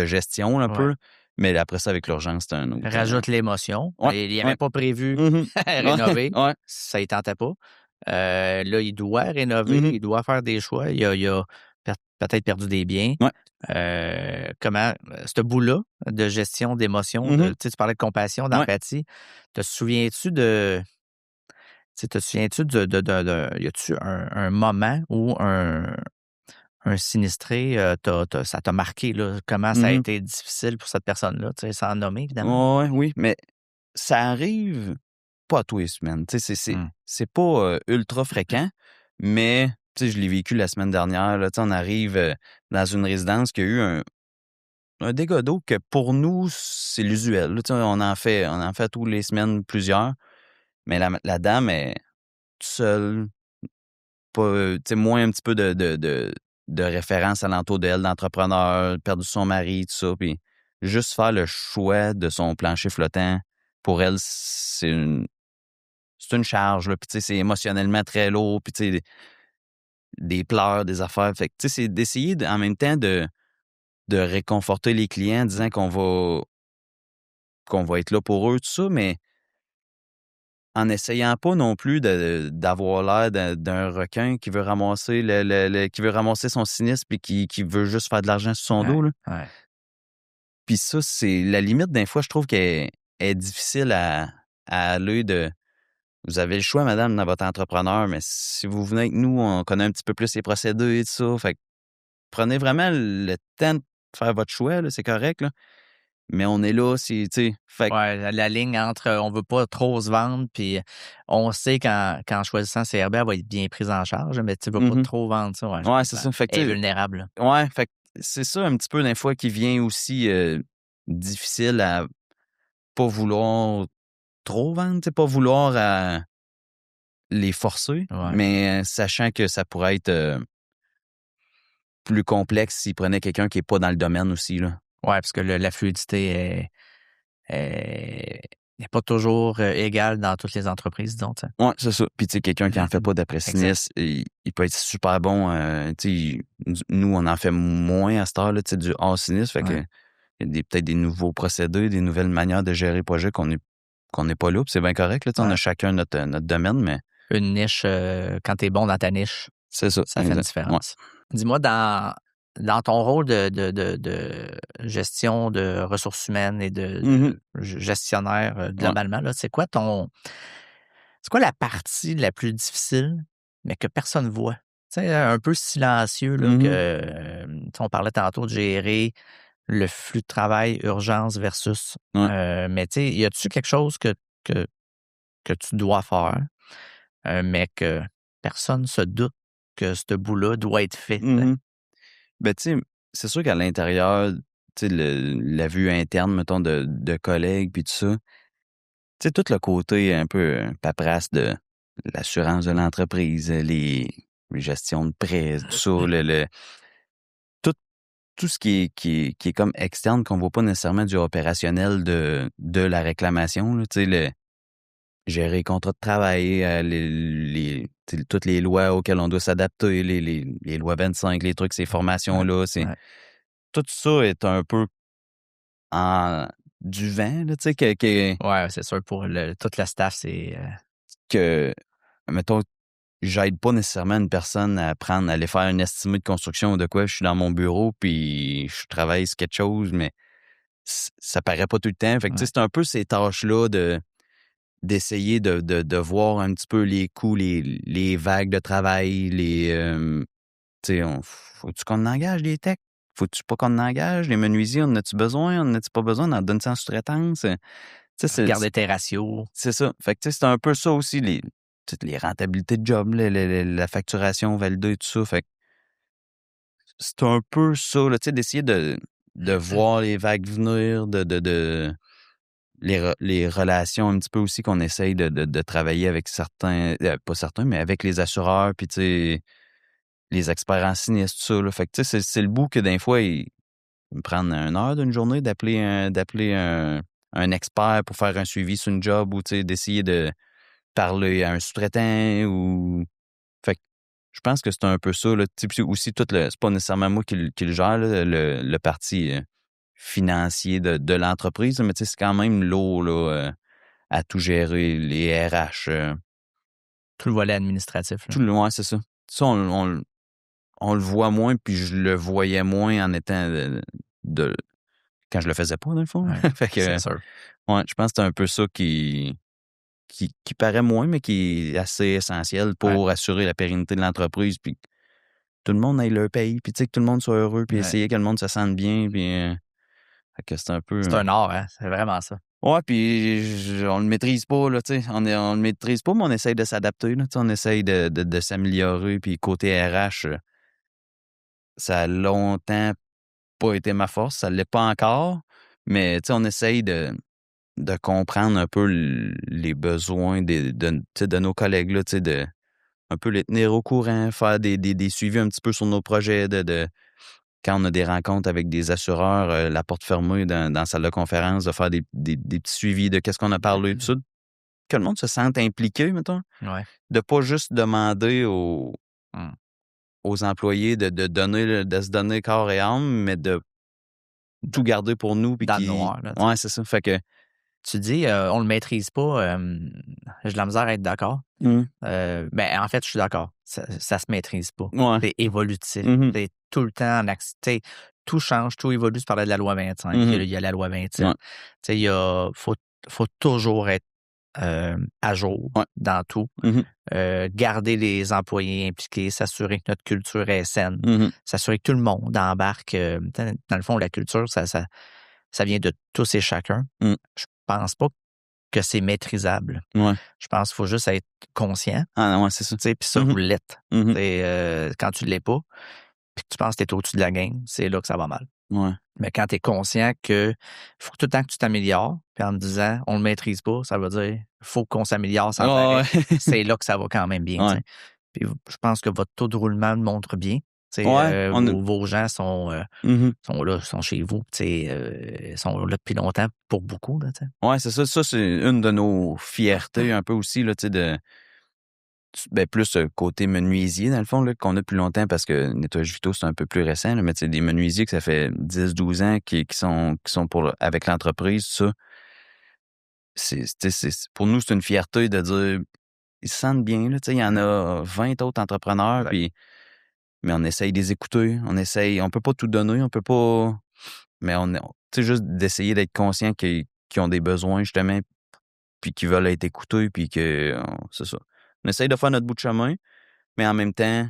Speaker 2: gestion un peu. Mais après ça, avec l'urgence, c'est un autre.
Speaker 1: Rajoute l'émotion.
Speaker 2: Ouais,
Speaker 1: Il n'avait pas prévu rénover.
Speaker 2: Ouais.
Speaker 1: Ça ne tentait pas. Là, il doit rénover, il doit faire des choix. Il a peut-être perdu des biens.
Speaker 2: Ouais.
Speaker 1: Comment, ce bout-là de gestion d'émotion, tu parlais de compassion, d'empathie. Te souviens-tu de. Y a-tu un moment où un sinistré, ça t'a marqué, là? Comment ça a été difficile pour cette personne-là, tu sais, sans nommer, évidemment?
Speaker 2: Oui, mais ça arrive pas tous les semaines. Tu sais, c'est pas ultra fréquent, mais tu sais, je l'ai vécu la semaine dernière. Là, tu sais, on arrive dans une résidence qui a eu un dégât d'eau que pour nous, c'est l'usuel. Là, tu sais, on en fait tous les semaines plusieurs, mais la dame est seule, pas, tu sais, moins un petit peu de référence alentour d'elle, d'entrepreneur, perdu son mari, tout ça, puis juste faire le choix de son plancher flottant, pour elle, c'est une charge, là, puis tu sais, c'est émotionnellement très lourd, puis tu sais, des pleurs, des affaires. Fait que, tu sais, c'est d'essayer en même temps de réconforter les clients en disant qu'on va être là pour eux, tout ça, mais en essayant pas non plus d'avoir l'air d'un requin qui veut ramasser qui veut ramasser son sinistre puis qui veut juste faire de l'argent sur son dos, là.
Speaker 1: Ouais.
Speaker 2: Puis ça, c'est la limite, des fois, je trouve qu'elle est difficile à aller de vous avez le choix, madame, dans votre entrepreneur, mais si vous venez avec nous, on connaît un petit peu plus les procédés et tout ça. Fait que prenez vraiment le temps de faire votre choix, là, c'est correct, là. Mais on est là, tu sais. Fait
Speaker 1: Ouais, la ligne entre on veut pas trop se vendre, puis on sait qu'en choisissant CRB, elle va être bien prise en charge, mais tu veux pas trop vendre ça. Ouais, je
Speaker 2: ouais, c'est
Speaker 1: comprends.
Speaker 2: ça. Fait
Speaker 1: Elle est
Speaker 2: que,
Speaker 1: vulnérable.
Speaker 2: ouais, fait que c'est ça un petit peu des fois qui vient aussi difficile à pas vouloir trop vendre, tu sais, pas vouloir les forcer,
Speaker 1: Ouais.
Speaker 2: mais sachant que ça pourrait être plus complexe s'ils prenaient quelqu'un qui est pas dans le domaine aussi, là.
Speaker 1: Ouais, parce que la fluidité n'est pas toujours égale dans toutes les entreprises, disons. Tu sais.
Speaker 2: Ouais, c'est ça. Puis tu sais, quelqu'un qui en fait pas d'après
Speaker 1: Exact.
Speaker 2: sinistre, il peut être super bon. Tu sais, nous, on en fait moins à cette heure-là, tu sais, du hors sinistre. Fait que
Speaker 1: Ouais.
Speaker 2: il y a peut-être des nouveaux procédés, des nouvelles manières de gérer le projet qu'on n'est pas là. Puis c'est bien correct, là. Tu sais, on a
Speaker 1: Ouais.
Speaker 2: chacun notre domaine, mais
Speaker 1: Une niche, quand tu es bon dans ta niche,
Speaker 2: c'est ça.
Speaker 1: ça fait une différence. Dis-moi, dans ton rôle de gestion de ressources humaines et de
Speaker 2: Mhm.
Speaker 1: gestionnaire
Speaker 2: Ouais.
Speaker 1: globalement, là, c'est quoi la partie la plus difficile, mais que personne ne voit? Tu sais, un peu silencieux, là,
Speaker 2: Mhm.
Speaker 1: tu sais, on parlait tantôt de gérer le flux de travail, urgence versus.
Speaker 2: Ouais.
Speaker 1: Mais tu sais, y a-tu quelque chose que, que tu dois faire, mais que personne se doute que ce bout-là doit être fait? Tu sais?
Speaker 2: Mhm. Ben, tu sais, c'est sûr qu'à l'intérieur, tu sais, la vue interne, mettons, de collègues, puis tout ça, tu sais, tout le côté un peu paperasse de l'assurance de l'entreprise, les gestions de prêts, tout ça, tout, tout ce qui est comme externe, qu'on voit pas nécessairement du opérationnel de la réclamation, là, tu sais, gérer les contrats de travail, tu sais, toutes les lois auxquelles on doit s'adapter, les lois 25, les trucs, ces
Speaker 1: Ouais,
Speaker 2: formations-là,
Speaker 1: ouais.
Speaker 2: tout ça est un peu en du vent, là, tu sais,
Speaker 1: Ouais, c'est sûr, pour toute la staff, c'est.
Speaker 2: que, mettons, j'aide pas nécessairement une personne à aller faire un estimé de construction ou de quoi. Je suis dans mon bureau, puis je travaille sur quelque chose, mais ça paraît pas tout le temps. Fait que, tu
Speaker 1: Ouais.
Speaker 2: sais, c'est un peu ces tâches-là d'essayer de voir un petit peu les coûts, les vagues de travail, tu sais, faut-tu qu'on engage des techs? Faut-tu pas qu'on engage? Les menuisiers, en a-tu besoin? En a-tu pas besoin? On en donne ça en sous-traitance? Tu sais,
Speaker 1: Regarder tes ratios.
Speaker 2: c'est ça. Fait que, tu sais, c'est un peu ça aussi, toutes les rentabilités de job, la facturation validée, tout ça. Fait que c'est un peu ça, là, tu sais, d'essayer de voir les vagues venir, les relations un petit peu aussi qu'on essaye de travailler avec certains, pas certains, mais avec les assureurs, puis tu sais, les experts en sinistre, tout ça, là. Fait que, tu sais, c'est le bout que des fois, il me prendre une heure d'une journée d'appeler un expert pour faire un suivi sur une job ou, tu sais, d'essayer de parler à un sous-traitant ou fait que je pense que c'est un peu ça, là. Tu sais, puis aussi c'est pas nécessairement moi qui le gère, là, le parti, financier de l'entreprise, mais tu sais, c'est quand même lourd, là, à tout gérer, les RH,
Speaker 1: Tout le volet administratif. Là.
Speaker 2: tout le ouais, c'est ça. Ça, on le voit moins, puis je le voyais moins en étant de quand je le faisais pas, dans le fond.
Speaker 1: Ouais,
Speaker 2: Fait que,
Speaker 1: c'est sûr.
Speaker 2: ouais, je pense que c'est un peu ça qui paraît moins, mais qui est assez essentiel
Speaker 1: Ouais,
Speaker 2: pour assurer la pérennité de l'entreprise, puis que tout le monde aille leur pays, puis tu sais, que tout le monde soit heureux, puis
Speaker 1: ouais.
Speaker 2: essayer que le monde se sente bien, puis fait que c'est un peu...
Speaker 1: C'est un art, hein? C'est vraiment ça.
Speaker 2: Ouais, puis on le maîtrise pas, là, tu sais. On le maîtrise pas, mais on essaye de s'adapter, là, tu sais. On essaye de s'améliorer, puis côté RH, ça a longtemps pas été ma force, ça l'est pas encore, mais tu sais, on essaye de comprendre un peu les besoins tu sais, de nos collègues, là, tu sais, un peu les tenir au courant, faire des suivis un petit peu sur nos projets, quand on a des rencontres avec des assureurs, la porte fermée dans la salle de conférence, de faire des petits suivis de qu'est-ce qu'on a parlé, tout ça, que le monde se sente impliqué, mettons,
Speaker 1: Ouais.
Speaker 2: de pas juste demander
Speaker 1: Hum.
Speaker 2: aux employés de se donner corps et âme, mais de tout garder pour nous, puis
Speaker 1: Dans le
Speaker 2: qui...
Speaker 1: noir, là, tu sais.
Speaker 2: Ouais, c'est ça. Fait que...
Speaker 1: Tu dis, on le maîtrise pas. J'ai de la misère à être d'accord. Ben, en fait, je suis d'accord. Ça se maîtrise pas.
Speaker 2: Ouais.
Speaker 1: C'est évolutif.
Speaker 2: Mhm.
Speaker 1: C'est tout le temps en activité. Tout change, tout évolue. Tu parlais de la loi 25.
Speaker 2: Mhm.
Speaker 1: Il y a la loi 27.
Speaker 2: Ouais.
Speaker 1: Tu sais, faut toujours être à jour
Speaker 2: Ouais.
Speaker 1: dans tout.
Speaker 2: Mhm.
Speaker 1: garder les employés impliqués, s'assurer que notre culture est saine, s'assurer que tout le monde embarque. Dans le fond, la culture, ça vient de tous et chacun. Je pense pas que c'est maîtrisable.
Speaker 2: Ouais.
Speaker 1: Je pense qu'il faut juste être conscient.
Speaker 2: Ah non, ouais, c'est ça.
Speaker 1: Puis ça, vous l'êtes. Quand tu ne l'es pas, puis que tu penses que tu es au-dessus de la game, c'est là que ça va mal.
Speaker 2: Ouais.
Speaker 1: Mais quand tu es conscient que faut tout le temps que tu t'améliores, puis en te disant on ne le maîtrise pas, ça veut dire faut qu'on s'améliore sans arrêt. C'est là que ça va quand même bien.
Speaker 2: Ouais.
Speaker 1: Puis je pense que votre taux de roulement le montre bien.
Speaker 2: Ouais,
Speaker 1: vos gens sont là, sont chez vous, sont là depuis longtemps pour beaucoup. Là,
Speaker 2: ouais, c'est ça. Ça, c'est une de nos fiertés un peu aussi, là, plus côté menuisier, dans le fond, là, qu'on a depuis longtemps parce que Nettoyage Vito, c'est un peu plus récent, là, mais des menuisiers que ça fait 10-12 ans qui sont avec l'entreprise, ça. Pour nous, c'est une fierté de dire ils se sentent bien. Là, il y en a 20 autres entrepreneurs, mais on essaye de les écouter. On peut pas tout donner, on peut pas. Mais juste d'essayer d'être conscient qu'ils ont des besoins, justement, puis qu'ils veulent être écoutés, puis que c'est ça. On essaye de faire notre bout de chemin, mais en même temps,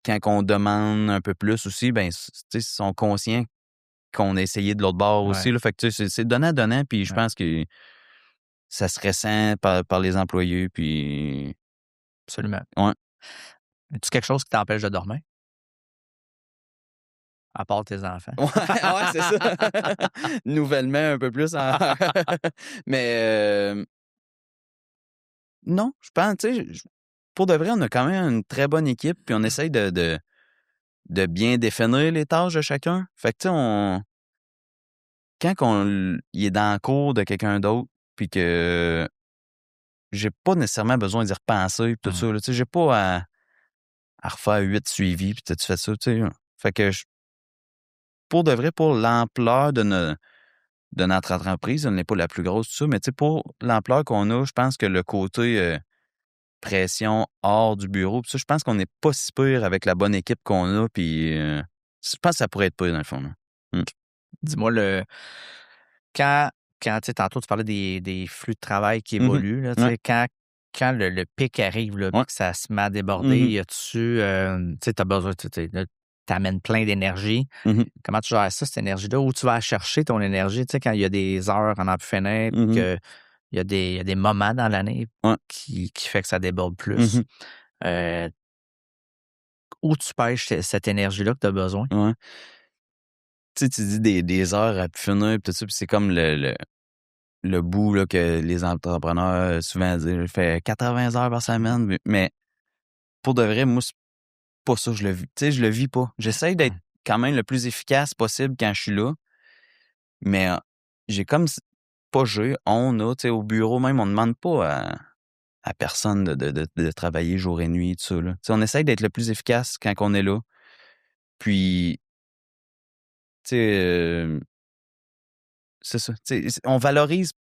Speaker 2: quand on demande un peu plus aussi, ben, ils sont conscients qu'on a essayé de l'autre bord aussi. Là, fait que c'est donnant-donnant, puis je pense que ça se ressent par les employés, puis...
Speaker 1: Absolument.
Speaker 2: Ouais.
Speaker 1: As-tu quelque chose qui t'empêche de dormir? À part tes enfants.
Speaker 2: Ouais, c'est ça. Nouvellement, un peu plus. Mais non, je pense, pour de vrai, on a quand même une très bonne équipe, puis on essaye de bien définir les tâches de chacun. Fait que, quand il est dans le cours de quelqu'un d'autre, puis que j'ai pas nécessairement besoin d'y repenser, puis tout ça, là, j'ai pas à refaire 8 suivis, puis tu fais ça, tu sais. Fait que, pour de vrai, pour l'ampleur de notre entreprise, elle n'est pas la plus grosse, tout ça, mais pour l'ampleur qu'on a, je pense que le côté pression hors du bureau, puis ça, je pense qu'on n'est pas si pire avec la bonne équipe qu'on a, puis je pense que ça pourrait être pire, dans le fond. Là.
Speaker 1: Dis-moi, quand tu sais, tantôt, tu parlais des flux de travail qui évoluent, là, tu sais, quand le pic arrive, là, puis que ça se met à déborder, y a-tu, tu sais, t'as besoin, t'amènes plein d'énergie. Comment tu gères ça, cette énergie-là? Où tu vas chercher ton énergie, tu sais, quand il y a des heures en plus finir, que il y a des moments dans l'année qui fait que ça déborde plus. Où tu pêches cette énergie-là que tu as besoin?
Speaker 2: Ouais. Tu dis des heures à plus finir, tout ça, puis c'est comme le bout là, que les entrepreneurs souvent disent, je fais 80 heures par semaine, mais pour de vrai, moi, c'est pas ça, je le vis pas. J'essaye d'être quand même le plus efficace possible quand je suis là, mais j'ai comme, on a, tu sais, au bureau même, on demande pas à personne de travailler jour et nuit, tout ça, là. Tu sais, on essaye d'être le plus efficace quand on est là, puis, tu sais, c'est ça, tu sais, on valorise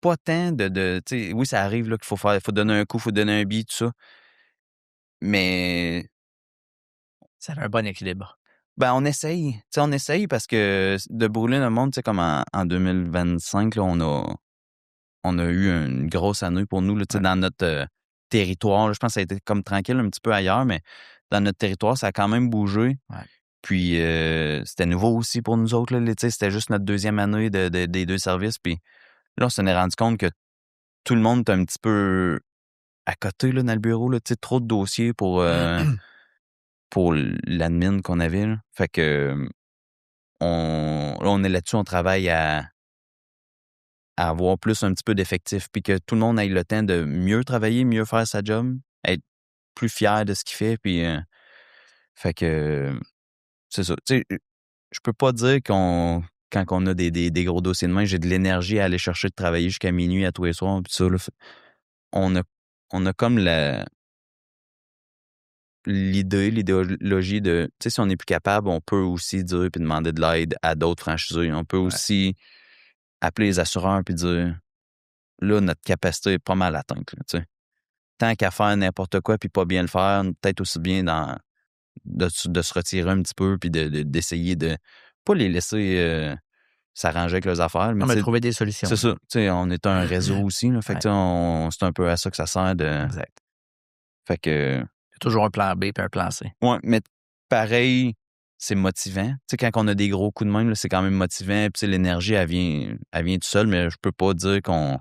Speaker 2: pas tant tu sais, oui, ça arrive là, qu'il faut donner un coup, il faut donner un billet, tout ça. Mais
Speaker 1: Ça a un bon équilibre.
Speaker 2: ben, on essaye. Tu sais, on essaye parce que de brûler le monde, tu sais, comme en 2025, là, on a eu une grosse année pour nous, là, tu sais, dans notre territoire. Là, je pense que ça a été comme tranquille un petit peu ailleurs, mais dans notre territoire, ça a quand même bougé.
Speaker 1: Ouais.
Speaker 2: Puis c'était nouveau aussi pour nous autres. Là, tu sais, c'était juste notre deuxième année des deux services. Puis là, on s'en est rendu compte que tout le monde est un petit peu à côté là, dans le bureau, là, tu sais, trop de dossiers pour l'admin qu'on avait. Là. Fait que on est là-dessus, on travaille à avoir plus un petit peu d'effectifs, puis que tout le monde ait le temps de mieux travailler, mieux faire sa job, être plus fier de ce qu'il fait, puis fait que c'est ça. Tu sais, je peux pas dire quand on a des gros dossiers de main, j'ai de l'énergie à aller chercher de travailler jusqu'à minuit à tous les soirs, puis ça, là, on a, on a comme l'idéologie de, tu sais, si on n'est plus capable, on peut aussi dire puis demander de l'aide à d'autres franchisés. On peut aussi appeler les assureurs puis dire, là, notre capacité est pas mal atteinte, là, tu sais. Tant qu'à faire n'importe quoi puis pas bien le faire, peut-être aussi bien de se retirer un petit peu puis d'essayer de pas les laisser s'arranger avec leurs affaires. Mais,
Speaker 1: Non, mais trouver des solutions.
Speaker 2: c'est ça. Tu sais, on est un réseau aussi, là, fait que c'est un peu à ça que ça sert de...
Speaker 1: Exact.
Speaker 2: Fait que...
Speaker 1: Il y a toujours un plan B puis un plan C.
Speaker 2: Ouais, mais pareil, c'est motivant. Tu sais, quand on a des gros coups de main, là, c'est quand même motivant. Puis l'énergie, elle vient tout seul, mais je peux pas dire qu'on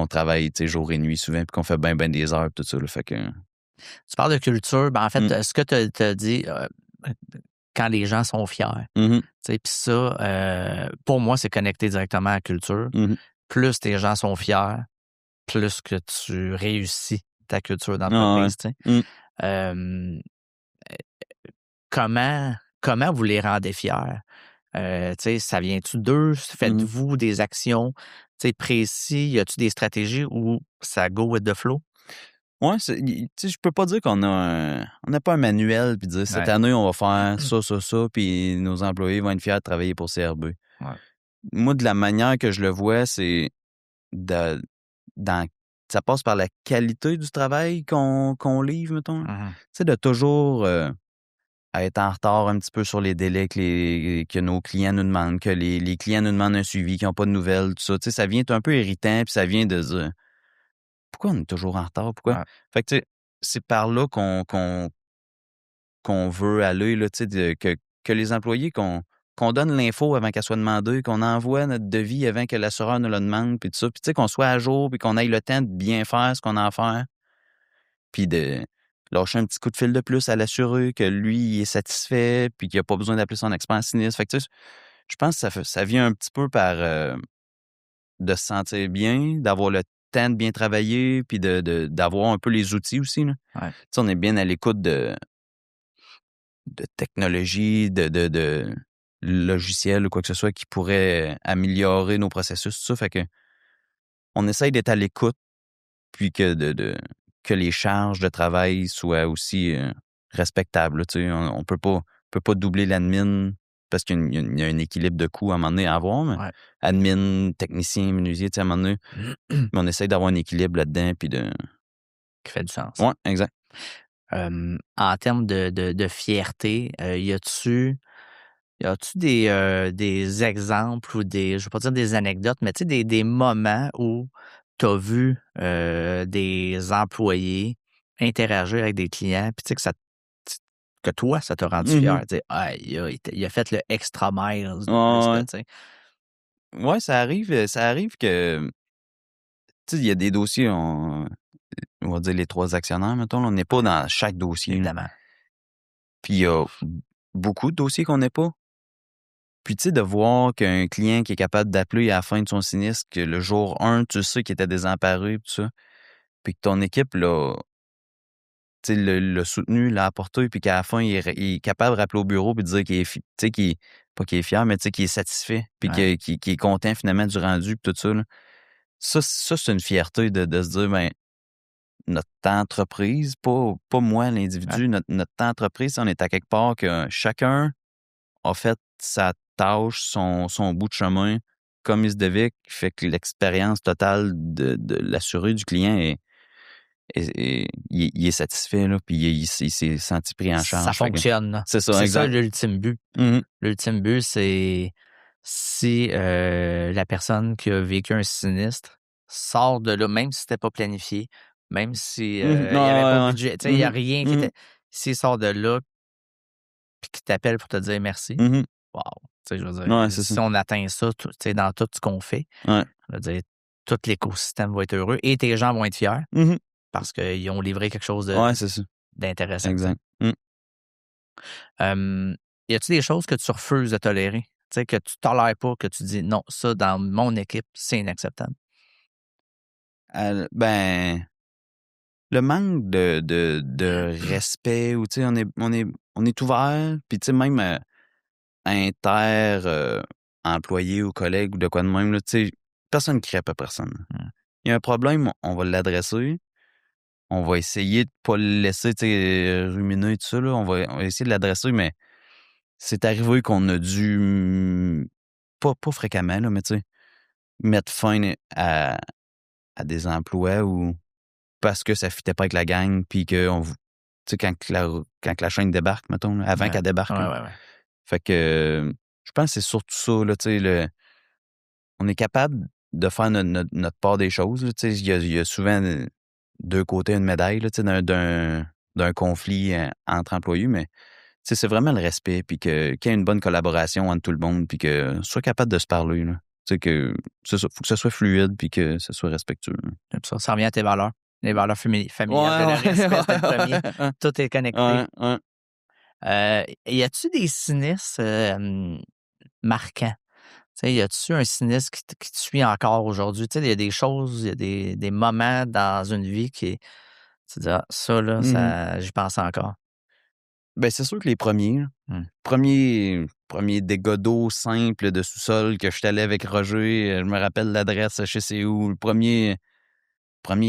Speaker 2: travaille jour et nuit souvent puis qu'on fait bien des heures tout ça. Là, fait que...
Speaker 1: Tu parles de culture. Ben, en fait, ce que tu as dit, quand les gens sont fiers.
Speaker 2: Mm-hmm.
Speaker 1: Puis ça, pour moi, c'est connecté directement à la culture.
Speaker 2: Mm-hmm.
Speaker 1: Plus tes gens sont fiers, plus que tu réussis ta culture
Speaker 2: Ah,
Speaker 1: d'entreprise.
Speaker 2: ouais.
Speaker 1: Comment vous les rendez fiers? Ça vient-tu d'eux? Faites-vous des actions précises? Y a-tu des stratégies où ça go with the flow?
Speaker 2: Ouais, je peux pas dire qu'on n'a pas un manuel puis dire cette année, on va faire ça, puis nos employés vont être fiers de travailler pour CRB.
Speaker 1: Ouais.
Speaker 2: Moi, de la manière que je le vois, c'est ça passe par la qualité du travail qu'on livre, mettons.
Speaker 1: Mm-hmm.
Speaker 2: Tu sais, de toujours être en retard un petit peu sur les délais que nos clients nous demandent, que les clients nous demandent un suivi, qu'ils n'ont pas de nouvelles, tout ça. Tu sais, ça vient être un peu irritant, puis ça vient de dire pourquoi on est toujours en retard? Pourquoi?
Speaker 1: Ouais.
Speaker 2: Fait que, tu sais, c'est par là qu'on veut aller, là, tu sais, que les employés, qu'on donne l'info avant qu'elle soit demandée, qu'on envoie notre devis avant que l'assureur nous le demande, puis tout ça. Puis, tu sais, qu'on soit à jour, puis qu'on ait le temps de bien faire ce qu'on a à faire. Puis de lâcher un petit coup de fil de plus à l'assuré, que lui, il est satisfait, puis qu'il n'a pas besoin d'appeler son expert sinistre. Fait que, tu sais, je pense que ça vient un petit peu par de se sentir bien, d'avoir le temps de bien travailler, puis d'avoir un peu les outils aussi. Là.
Speaker 1: Ouais.
Speaker 2: Tu sais, on est bien à l'écoute de technologie, de logiciels ou quoi que ce soit qui pourrait améliorer nos processus, tout ça. Fait que on essaye d'être à l'écoute, puis que les charges de travail soient aussi respectables. Là, tu sais. On peut pas doubler l'admin parce qu'il y a un équilibre de coûts à un moment donné à avoir. Mais admin, technicien, menuisier, tu sais, à un moment donné, mais on essaye d'avoir un équilibre là-dedans. Puis
Speaker 1: Qui fait du sens.
Speaker 2: Ouais, exact.
Speaker 1: En termes de fierté, y a-tu des exemples ou je ne vais pas dire des anecdotes, mais tu sais, des moments où tu as vu des employés interagir avec des clients, puis tu sais que toi, ça t'a rendu fier. Tu sais, il a fait le extra miles de plus, là, tu sais.
Speaker 2: Ouais, ça arrive que, tu sais, il y a des dossiers, on va dire les 3 actionnaires, mettons, on n'est pas dans chaque dossier.
Speaker 1: Évidemment.
Speaker 2: Puis il y a beaucoup de dossiers qu'on n'est pas. Puis tu sais, de voir qu'un client qui est capable d'appeler à la fin de son sinistre, que le jour 1, tu sais qu'il était désemparé, tout ça, puis que ton équipe l'a soutenu, l'a apporté, puis qu'à la fin, il est capable de rappeler au bureau puis de dire qu'il est, pas qu'il est fier, mais tu sais, qu'il est satisfait, puis qu'il est content finalement du rendu, puis tout ça. Là. Ça, c'est une fierté de se dire, ben, notre entreprise, pas moi, l'individu, notre entreprise, on est à quelque part que chacun a fait sa tâche, son bout de chemin comme il se devait, qui fait que l'expérience totale de l'assuré du client il est satisfait, là, puis il s'est senti pris en charge.
Speaker 1: Ça fonctionne.
Speaker 2: C'est ça,
Speaker 1: c'est
Speaker 2: exact.
Speaker 1: ça l'ultime but.
Speaker 2: Mm-hmm.
Speaker 1: L'ultime but, c'est si la personne qui a vécu un sinistre sort de là, même si c'était pas planifié, même si il n'y avait pas de budget, il n'y a rien qui était. S'il sort de là puis qu'il t'appelle pour te dire merci, wow! Je veux dire, si on atteint ça dans tout ce qu'on fait, je veux dire, tout l'écosystème va être heureux et tes gens vont être fiers parce qu'ils ont livré quelque chose d'intéressant.
Speaker 2: Exact.
Speaker 1: Y a-t-il des choses que tu refuses de tolérer? Que tu tolères pas, que tu dis non, ça, dans mon équipe, c'est inacceptable?
Speaker 2: Ben, le manque de respect, ou tu sais, on est ouvert, puis tu sais, même employé ou collègue ou de quoi de même, tu sais, personne ne crêpe à personne. Il y a un problème, on va l'adresser. On va essayer de pas le laisser ruminer tout ça. Là. On va essayer de l'adresser, mais c'est arrivé qu'on a dû, pas fréquemment, là, mais mettre fin à des emplois ou parce que ça ne fitait pas avec la gang, puis que quand la chaîne débarque, mettons, là, avant qu'elle débarque.
Speaker 1: Ouais.
Speaker 2: Fait que je pense que c'est surtout ça. Là, on est capable de faire notre part des choses. Il y a souvent deux côtés d'une médaille là, d'un conflit entre employés, mais c'est vraiment le respect, puis qu'il y ait une bonne collaboration entre tout le monde, puis que soit capable de se parler. Là. Que c'est ça, faut que ce soit fluide, puis que ce soit respectueux.
Speaker 1: Ça revient à tes valeurs. Les valeurs familiales, le respect, c'est le premier.
Speaker 2: Ouais.
Speaker 1: Tout est connecté. Y a-tu des sinistres marquants? Y a-tu un sinistre qui te suit encore aujourd'hui? Il y a des choses, il y a des moments dans une vie qui... Tu dis, ça, là, j'y pense encore.
Speaker 2: Ben, c'est sûr que les premiers, premier dégât d'eau simple de sous-sol que je suis allé avec Roger, je me rappelle l'adresse, je sais où, le premier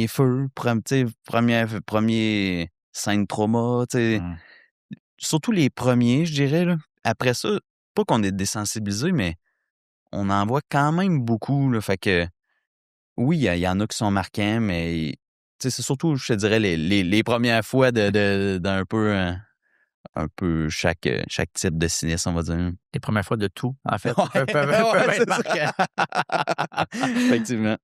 Speaker 2: feu, premier scène trauma, surtout les premiers, je dirais. Là. Après ça, pas qu'on est désensibilisé, mais on en voit quand même beaucoup. Là, fait que oui, il y en a qui sont marquants, mais c'est surtout, je te dirais, les premières fois d'un peu... un peu chaque type de sinistre, on va dire.
Speaker 1: Les premières fois de tout, en fait,
Speaker 2: Ouais,
Speaker 1: peuvent être marquants.
Speaker 2: Effectivement.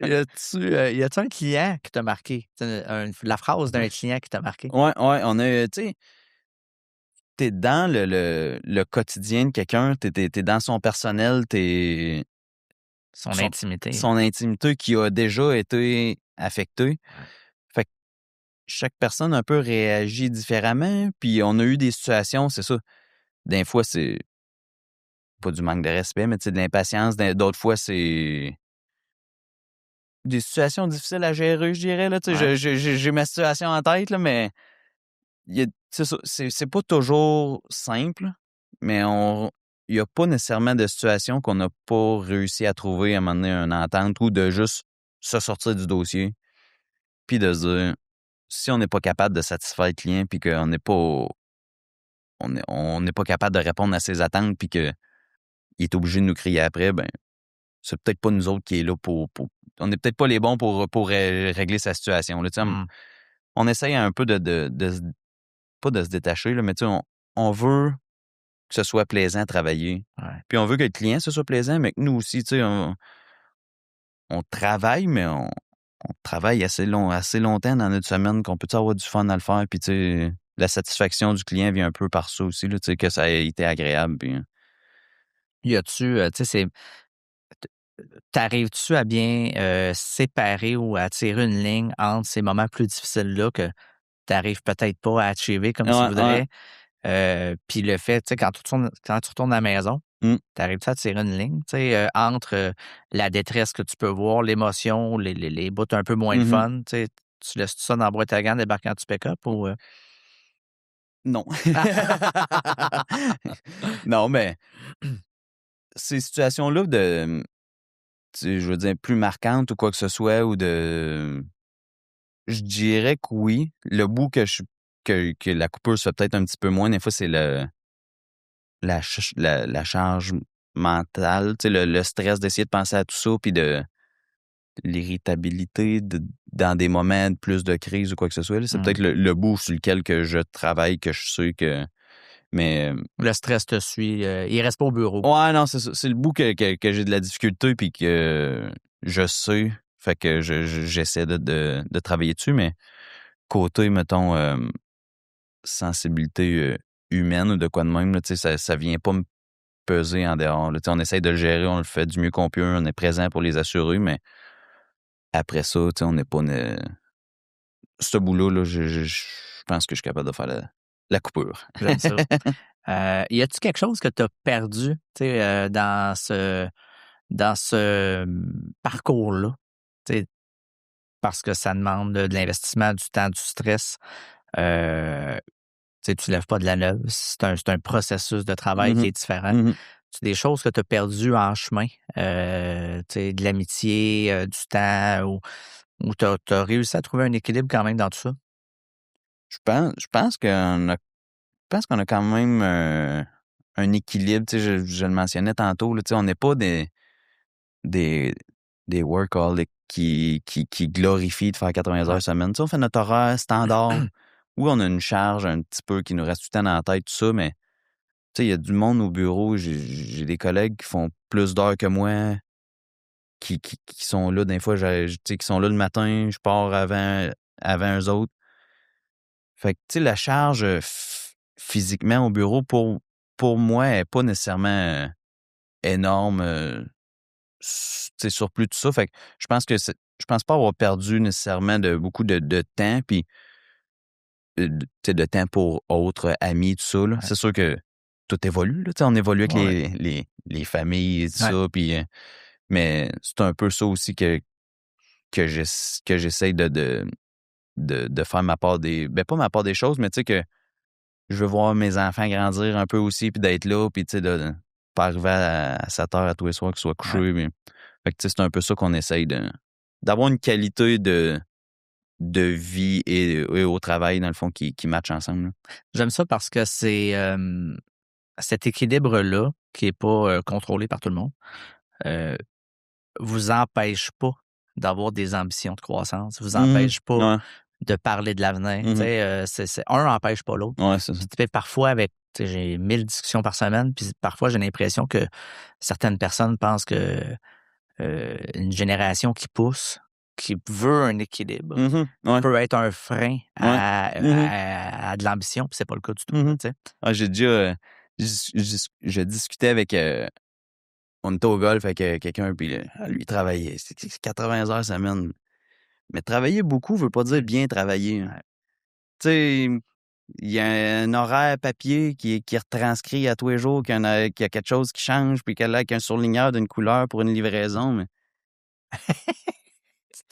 Speaker 1: Y a-tu un client qui t'a marqué? La phrase d'un client qui t'a marqué?
Speaker 2: Ouais, on a, tu sais, t'es dans le quotidien de quelqu'un, t'es dans son personnel,
Speaker 1: Son intimité.
Speaker 2: Son intimité qui a déjà été affectée. Fait que chaque personne un peu réagit différemment, puis on a eu des situations, c'est ça. Des fois, c'est pas du manque de respect, mais tu sais, de l'impatience. D'autres fois, c'est des situations difficiles à gérer, je dirais. Là,
Speaker 1: Ouais.
Speaker 2: j'ai ma situation en tête, là, mais c'est ça, c'est pas toujours simple, mais il n'y a pas nécessairement de situation qu'on n'a pas réussi à trouver à un moment donné une entente ou de juste se sortir du dossier, puis de se dire, si on n'est pas capable de satisfaire le client, puis qu'on n'est pas on n'est pas capable de répondre à ses attentes, puis qu'il est obligé de nous crier après, ben c'est peut-être pas nous autres qui est là on n'est peut-être pas les bons pour régler sa situation. Là, on essaye un peu pas de se détacher, là, mais on veut que ce soit plaisant à travailler.
Speaker 1: Ouais.
Speaker 2: Puis on veut que le client, ce soit plaisant, mais que nous aussi, on travaille, mais on travaille assez longtemps dans notre semaine qu'on peut avoir du fun à le faire. Puis la satisfaction du client vient un peu par ça aussi, là, que ça a été agréable. Puis,
Speaker 1: Y a-tu, t'arrives-tu à bien séparer ou à tirer une ligne entre ces moments plus difficiles-là que t'arrives peut-être pas à achiever comme tu voudrais, puis le fait, quand tu retournes à la maison, t'arrives-tu à tirer une ligne, entre la détresse que tu peux voir, l'émotion, les bouts un peu moins le fun, tu laisses tout ça dans la boîte à gants, débarquant du pick-up ou...
Speaker 2: Non. Non, mais ces situations-là je veux dire, plus marquantes ou quoi que ce soit, je dirais que oui. Le bout que la coupure se fait peut-être un petit peu moins, des fois, c'est la charge mentale, le stress d'essayer de penser à tout ça, puis de l'irritabilité dans des moments de plus de crise ou quoi que ce soit. Là. C'est peut-être le bout sur lequel que je travaille, que je sais que... Mais...
Speaker 1: Le stress te suit. Il reste pas au bureau.
Speaker 2: Ouais, non, c'est ça. C'est le bout que j'ai de la difficulté puis que je sais. Fait que j'essaie de travailler dessus, mais côté, mettons, sensibilité humaine ou de quoi de même, là, ça vient pas me peser en dehors. Là. On essaie de le gérer, on le fait du mieux qu'on peut, on est présent pour les assurer, mais après ça, on n'est pas... Ce bout-là, là, je pense que je suis capable de faire la coupure.
Speaker 1: J'aime ça. Y a-tu quelque chose que tu as perdu dans ce parcours-là? Parce que ça demande de l'investissement, du temps, du stress. Tu ne lèves pas de la neuve. C'est un processus de travail qui est différent. C'est des choses que tu as perdues en chemin, de l'amitié, du temps, ou tu as réussi à trouver un équilibre quand même dans tout ça?
Speaker 2: Je pense qu'on a quand même un équilibre. Je le mentionnais tantôt. Là, on n'est pas des workaholics qui glorifient de faire 80 heures semaine. On fait notre horaire standard. Oui, on a une charge un petit peu qui nous reste tout le temps dans la tête, tout ça, mais il y a du monde au bureau. J'ai des collègues qui font plus d'heures que moi. qui sont là, des fois, tu sais, qui sont là le matin, je pars avant eux autres. Fait que, tu sais, la charge physiquement au bureau, pour moi, elle n'est pas nécessairement énorme, tu sais, surplus tout ça. Fait que je pense que je pense pas avoir perdu nécessairement beaucoup de temps, puis tu sais, de temps pour autres, amis, tout ça, là.
Speaker 1: Ouais.
Speaker 2: C'est sûr que tout évolue, là, tu sais, on évolue avec
Speaker 1: Ouais.
Speaker 2: les familles et tout
Speaker 1: Ouais.
Speaker 2: ça, puis mais c'est un peu ça aussi que j'essaye de faire ma part pas ma part des choses, mais tu sais que je veux voir mes enfants grandir un peu aussi, puis d'être là, puis tu sais, de pas arriver à 7 heures à tous les soirs qu'ils soient couchés.
Speaker 1: Ouais.
Speaker 2: Mais, fait que tu sais, c'est un peu ça qu'on essaye d'avoir une qualité de vie et au travail, dans le fond, qui matchent ensemble, là.
Speaker 1: J'aime ça parce que c'est cet équilibre-là, qui est pas contrôlé par tout le monde, euh, vous empêche pas d'avoir des ambitions de croissance, vous empêche pas
Speaker 2: Ouais.
Speaker 1: de parler de l'avenir. Tu
Speaker 2: Mhm.
Speaker 1: sais, un n'empêche pas l'autre.
Speaker 2: Ouais, c'est ça.
Speaker 1: Puis tu sais, parfois, tu sais, j'ai 1000 discussions par semaine, puis parfois, j'ai l'impression que certaines personnes pensent que une génération qui pousse, qui veut un équilibre,
Speaker 2: Mhm. Ouais.
Speaker 1: peut être un frein
Speaker 2: Ouais. Mhm.
Speaker 1: à de l'ambition, puis c'est pas le cas du tout.
Speaker 2: Mhm.
Speaker 1: Tu sais.
Speaker 2: Ah, j'ai déjà je discutais avec on était au golf avec quelqu'un, puis lui, il travaillait. C'est 80 heures semaine. Mais travailler beaucoup veut pas dire bien travailler, hein.
Speaker 1: Ouais.
Speaker 2: Tu sais, il y a un horaire papier qui retranscrit à tous les jours qu'il y a quelque chose qui change, puis qu'elle a un surligneur d'une couleur pour une livraison, mais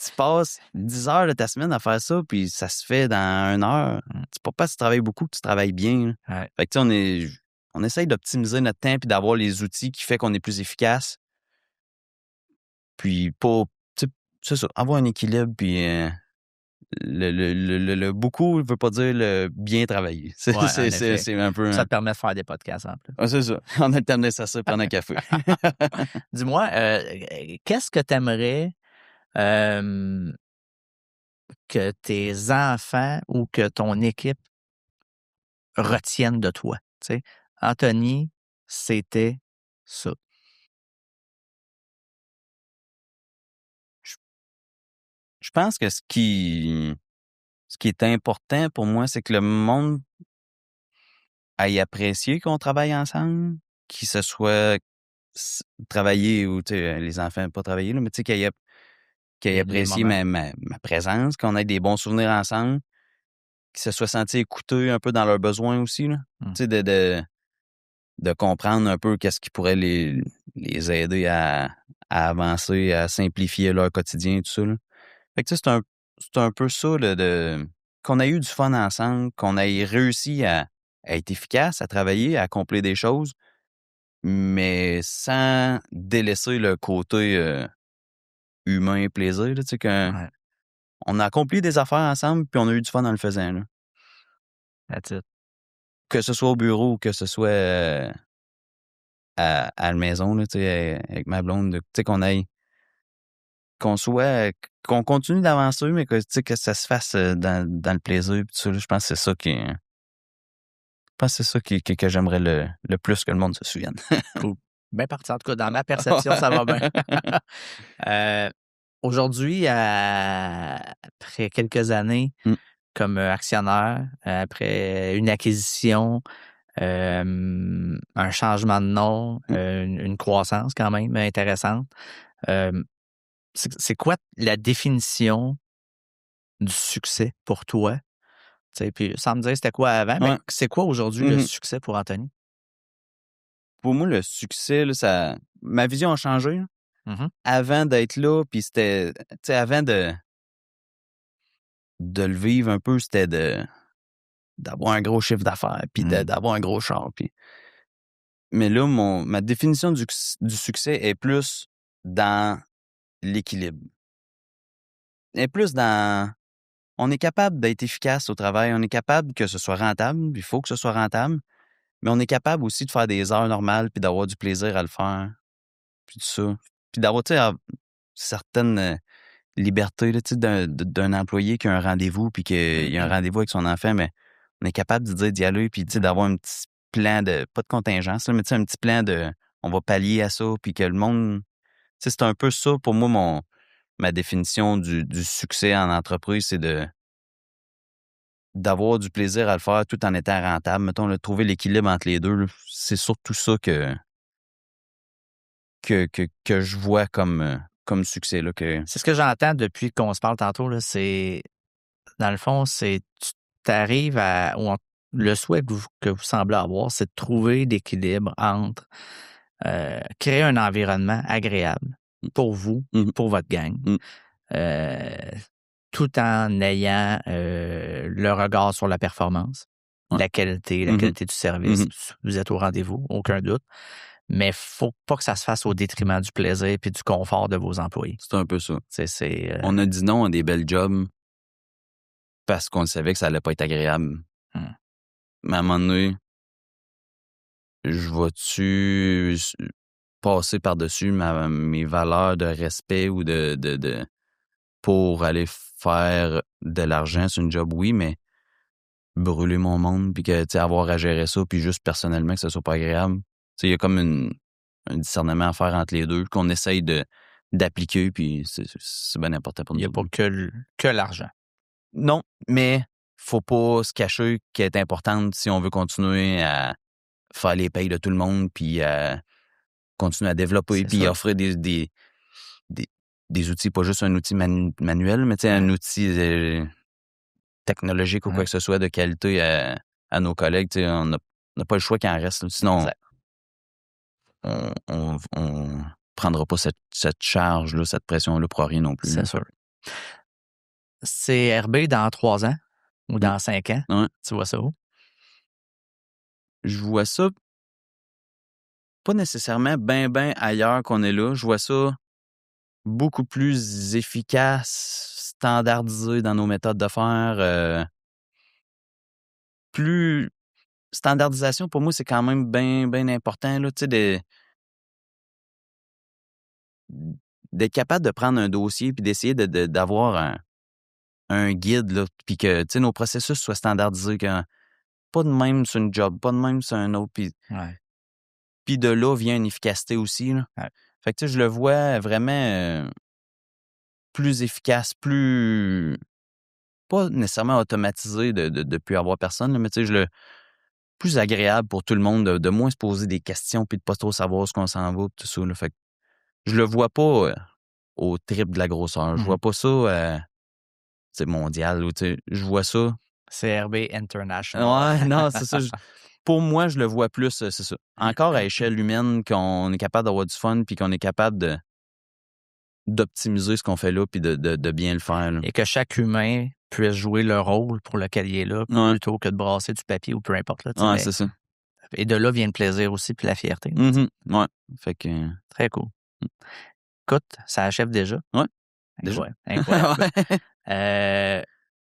Speaker 2: tu passes 10 heures de ta semaine à faire ça, puis ça se fait dans 1 heure. C'est pas parce que tu travailles beaucoup que tu travailles bien, là.
Speaker 1: Ouais.
Speaker 2: Fait que tu sais, on essaye d'optimiser notre temps puis d'avoir les outils qui fait qu'on est plus efficace. Puis pas, tu sais, c'est ça, avoir un équilibre, puis le beaucoup ne veut pas dire le bien travailler.
Speaker 1: Ouais, en effet.
Speaker 2: C'est un peu...
Speaker 1: Ça te permet de faire des podcasts en plus.
Speaker 2: Ah, c'est ça. On a le temps de laisser ça, prendre un café.
Speaker 1: Dis-moi, qu'est-ce que tu aimerais que tes enfants ou que ton équipe retiennent de toi? Tu sais, Anthony, c'était ça.
Speaker 2: Je je pense que ce qui est important pour moi, c'est que le monde aille apprécier qu'on travaille ensemble, qu'il se soit travailler ou, tu sais, les enfants pas travailler, là, mais tu sais, qu'ils aient
Speaker 1: Les
Speaker 2: apprécié
Speaker 1: moments.
Speaker 2: ma présence, qu'on ait des bons souvenirs ensemble, qu'ils se soient sentis écoutés un peu dans leurs besoins aussi, là.
Speaker 1: Mm.
Speaker 2: Tu sais, de comprendre un peu qu'est-ce qui pourrait les aider à avancer, à simplifier leur quotidien et tout ça, là. Fait que tu sais, c'est un peu ça, là, qu'on a eu du fun ensemble, qu'on ait réussi à être efficace, à travailler, à accomplir des choses, mais sans délaisser le côté humain et plaisir, là, tu sais,
Speaker 1: Ouais,
Speaker 2: on a accompli des affaires ensemble, puis on a eu du fun en le faisant, là.
Speaker 1: that's it.
Speaker 2: Que ce soit au bureau ou que ce soit à la maison, là, tu sais, avec ma blonde, tu sais, qu'on continue d'avancer, mais que, tu sais, que ça se fasse dans le plaisir, puis tout ça, là. Je pense que c'est ça que j'aimerais le plus que le monde se souvienne.
Speaker 1: Cool. Bien parti. En tout cas, dans ma perception, ça va bien. Aujourd'hui, après quelques années
Speaker 2: Mm.
Speaker 1: comme actionnaire, après une acquisition, un changement de nom,
Speaker 2: Mm.
Speaker 1: une croissance quand même intéressante, c'est quoi la définition du succès pour toi? Tu sais, puis sans me dire c'était quoi avant, mais
Speaker 2: Ouais.
Speaker 1: c'est quoi aujourd'hui le
Speaker 2: Mhm.
Speaker 1: succès pour Anthony?
Speaker 2: Pour moi, le succès, là, ma vision a changé, là.
Speaker 1: Mhm.
Speaker 2: Avant d'être là, puis c'était, tu sais, avant de le vivre un peu, c'était d'avoir un gros chiffre d'affaires, puis
Speaker 1: Mm.
Speaker 2: d'avoir un gros char, puis... Mais là, ma définition du succès est plus dans l'équilibre. Est plus dans... On est capable d'être efficace au travail, on est capable que ce soit rentable, il faut que ce soit rentable, mais on est capable aussi de faire des heures normales, puis d'avoir du plaisir à le faire, puis tout ça. Puis d'avoir, tu sais, certaines libertés, là, tu sais, d'un employé qui a un rendez-vous, puis qu'il y a un rendez-vous avec son enfant, mais on est capable de dire d'y aller, puis tu sais, d'avoir un petit plan pas de contingence, là, mais tu sais, un petit plan on va pallier à ça, puis que le monde, tu c'est un peu ça pour moi, ma définition du succès en entreprise, c'est d'avoir du plaisir à le faire tout en étant rentable. Mettons, là, trouver l'équilibre entre les deux, là, c'est surtout ça que je vois comme succès. Là,
Speaker 1: C'est ce que j'entends depuis qu'on se parle tantôt, là, c'est, dans le fond, c'est, tu arrives à, le souhait que vous semblez avoir, c'est de trouver l'équilibre entre créer un environnement agréable pour vous,
Speaker 2: Mhm.
Speaker 1: pour votre gang,
Speaker 2: Mhm.
Speaker 1: tout en ayant le regard sur la performance,
Speaker 2: Ouais.
Speaker 1: la qualité du service. Vous êtes au rendez-vous, aucun doute. Mais il ne faut pas que ça se fasse au détriment du plaisir et du confort de vos employés.
Speaker 2: C'est un peu ça.
Speaker 1: C'est,
Speaker 2: On a dit non à des belles jobs parce qu'on savait que ça allait pas être agréable. Mais à un moment donné, je vais-tu passer par-dessus mes valeurs de respect ou de pour aller faire de l'argent sur une job, oui, mais brûler mon monde puis que, tu sais, avoir à gérer ça puis juste personnellement que ça soit pas agréable. Tu sais, il y a comme un discernement à faire entre les deux qu'on essaye d'appliquer puis c'est bien important pour
Speaker 1: il
Speaker 2: nous
Speaker 1: n'y a
Speaker 2: autres.
Speaker 1: pas que l'argent.
Speaker 2: Non, mais faut pas se cacher qu'elle est importante si on veut continuer à faire les payes de tout le monde puis à continuer à développer
Speaker 1: C'est
Speaker 2: puis
Speaker 1: ça.
Speaker 2: offrir des outils, pas juste un outil manuel, mais tu sais, un outil technologique ou quoi que ce soit de qualité à nos collègues. Tu sais, on n'a pas le choix qu'il en reste. Là. Sinon, on prendra pas cette charge-là, cette pression-là pour rien non plus.
Speaker 1: C'est
Speaker 2: Là.
Speaker 1: sûr. CRB dans 3 ans ou dans 5 ans,
Speaker 2: Ouais.
Speaker 1: tu vois ça où?
Speaker 2: Je vois ça pas nécessairement ben ailleurs qu'on est là. Je vois ça beaucoup plus efficace, standardisé dans nos méthodes de faire. Plus standardisation, pour moi, c'est quand même bien important. Là, tu sais, d'être capable de prendre un dossier puis d'essayer d'avoir un guide, là, puis que tu sais, nos processus soient standardisés, que pas de même sur une job, pas de même sur un autre. Puis de là vient une efficacité aussi. Là.
Speaker 1: Ouais.
Speaker 2: Fait que tu sais, je le vois vraiment plus efficace, plus pas nécessairement automatisé de plus avoir personne, là, mais tu sais, plus agréable pour tout le monde de moins se poser des questions puis de pas trop savoir ce qu'on s'en va tout ça. Là. Fait que je le vois pas au triple de la grosseur. Je vois pas ça c'est mondial. Ou, tu sais, je vois ça.
Speaker 1: CRB International.
Speaker 2: Ouais, non, c'est ça. Pour moi, je le vois plus, c'est ça. Encore à échelle humaine, qu'on est capable d'avoir du fun puis qu'on est capable d'optimiser ce qu'on fait là puis de bien le faire. Là.
Speaker 1: Et que chaque humain puisse jouer le rôle pour lequel il est là, plutôt que de brasser du papier ou peu importe. Là,
Speaker 2: ouais, c'est ça.
Speaker 1: Et de là vient le plaisir aussi puis la fierté. Là,
Speaker 2: ouais. Fait que...
Speaker 1: Très cool. Écoute, ça achève déjà.
Speaker 2: Ouais. Déjà?
Speaker 1: Incroyable.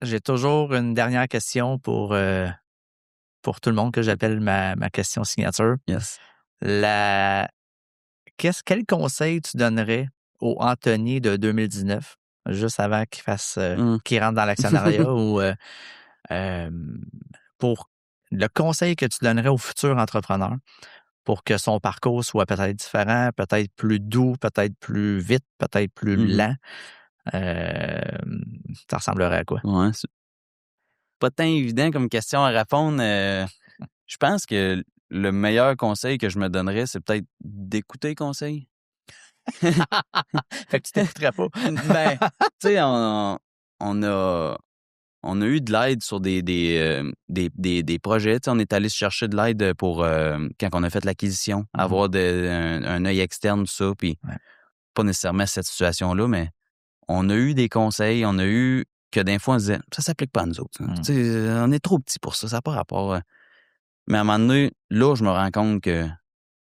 Speaker 1: J'ai toujours une dernière question pour tout le monde que j'appelle ma question signature.
Speaker 2: Yes.
Speaker 1: Quel conseil tu donnerais au Anthony de 2019, juste avant qu'il rentre dans l'actionnariat ou pour le conseil que tu donnerais au futur entrepreneur pour que son parcours soit peut-être différent, peut-être plus doux, peut-être plus vite, peut-être plus lent? Ça ressemblerait à quoi?
Speaker 2: Ouais, c'est pas tant évident comme question à répondre. Je pense que le meilleur conseil que je me donnerais, c'est peut-être d'écouter les conseils.
Speaker 1: Fait que tu t'écouterais pas.
Speaker 2: Ben, tu sais, on a eu de l'aide sur des projets. Tu sais, on est allé se chercher de l'aide pour quand on a fait l'acquisition, avoir un œil externe, tout ça, puis pas nécessairement cette situation-là, mais on a eu des conseils, on a eu que des fois, on se disait, ça s'applique pas à nous autres. Tu sais, on est trop petits pour ça, ça n'a pas rapport. Mais à un moment donné, là, je me rends compte que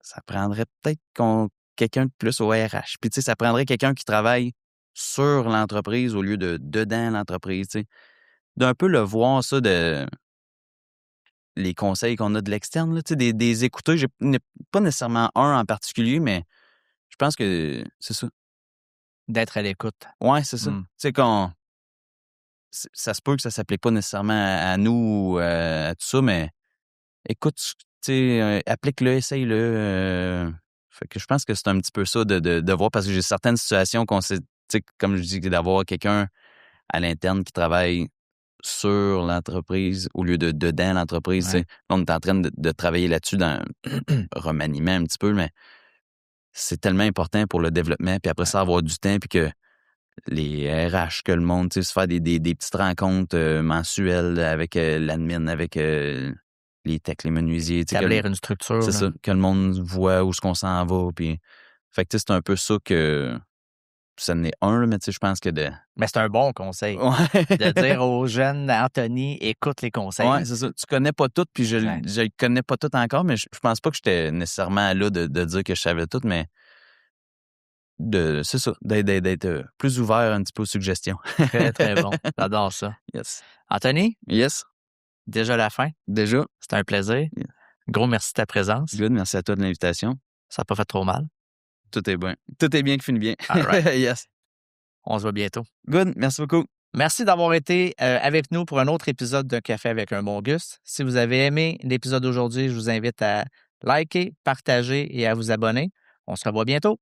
Speaker 2: ça prendrait peut-être quelqu'un de plus au RH. Puis, tu sais, ça prendrait quelqu'un qui travaille sur l'entreprise au lieu de dedans l'entreprise, tu sais. D'un peu le voir, ça, les conseils qu'on a de l'externe, là, tu sais, des écouteurs. J'ai pas nécessairement un en particulier, mais je pense que c'est ça.
Speaker 1: D'être à l'écoute.
Speaker 2: Ouais, c'est ça. Tu sais, ça se peut que ça s'applique pas nécessairement à nous ou à tout ça, mais écoute, tu sais, applique-le, essaye-le. Fait que je pense que c'est un petit peu ça de voir, parce que j'ai certaines situations qu'on sait, tu sais, comme je dis, d'avoir quelqu'un à l'interne qui travaille sur l'entreprise au lieu de dedans l'entreprise. Tu sais. Là, on est en train de travailler là-dessus dans remaniement un petit peu, mais c'est tellement important pour le développement. Puis après ça, avoir du temps, puis que les RH, que le monde, tu sais, se faire des petites rencontres mensuelles avec l'admin, avec les techs, les menuisiers. Tu sais,
Speaker 1: Établir une structure.
Speaker 2: c'est ça, que le monde voit où est-ce qu'on s'en va. Puis, fait que tu sais, c'est un peu ça que ça en est un, là, mais tu sais, je pense que de...
Speaker 1: Mais c'est un bon conseil.
Speaker 2: Ouais.
Speaker 1: De dire aux jeunes, Anthony, écoute les conseils.
Speaker 2: Ouais, c'est ça. Tu connais pas tout, puis je
Speaker 1: Exact.
Speaker 2: le connais pas tout encore, mais je pense pas que j'étais nécessairement là de dire que je savais tout, mais c'est ça, d'être plus ouvert un petit peu aux suggestions.
Speaker 1: Très, très bon. J'adore ça.
Speaker 2: Yes.
Speaker 1: Anthony,
Speaker 2: Yes.
Speaker 1: déjà la fin.
Speaker 2: Déjà.
Speaker 1: C'était un plaisir.
Speaker 2: Yeah.
Speaker 1: Gros merci de ta présence.
Speaker 2: Good, merci à toi de l'invitation.
Speaker 1: Ça n'a pas fait trop mal.
Speaker 2: Tout est bien. Tout est bien qui finit bien.
Speaker 1: All right.
Speaker 2: Yes.
Speaker 1: On se voit bientôt.
Speaker 2: Good, merci beaucoup.
Speaker 1: Merci d'avoir été avec nous pour un autre épisode d'Un café avec un bon Gus. Si vous avez aimé l'épisode d'aujourd'hui, je vous invite à liker, partager et à vous abonner. On se revoit bientôt.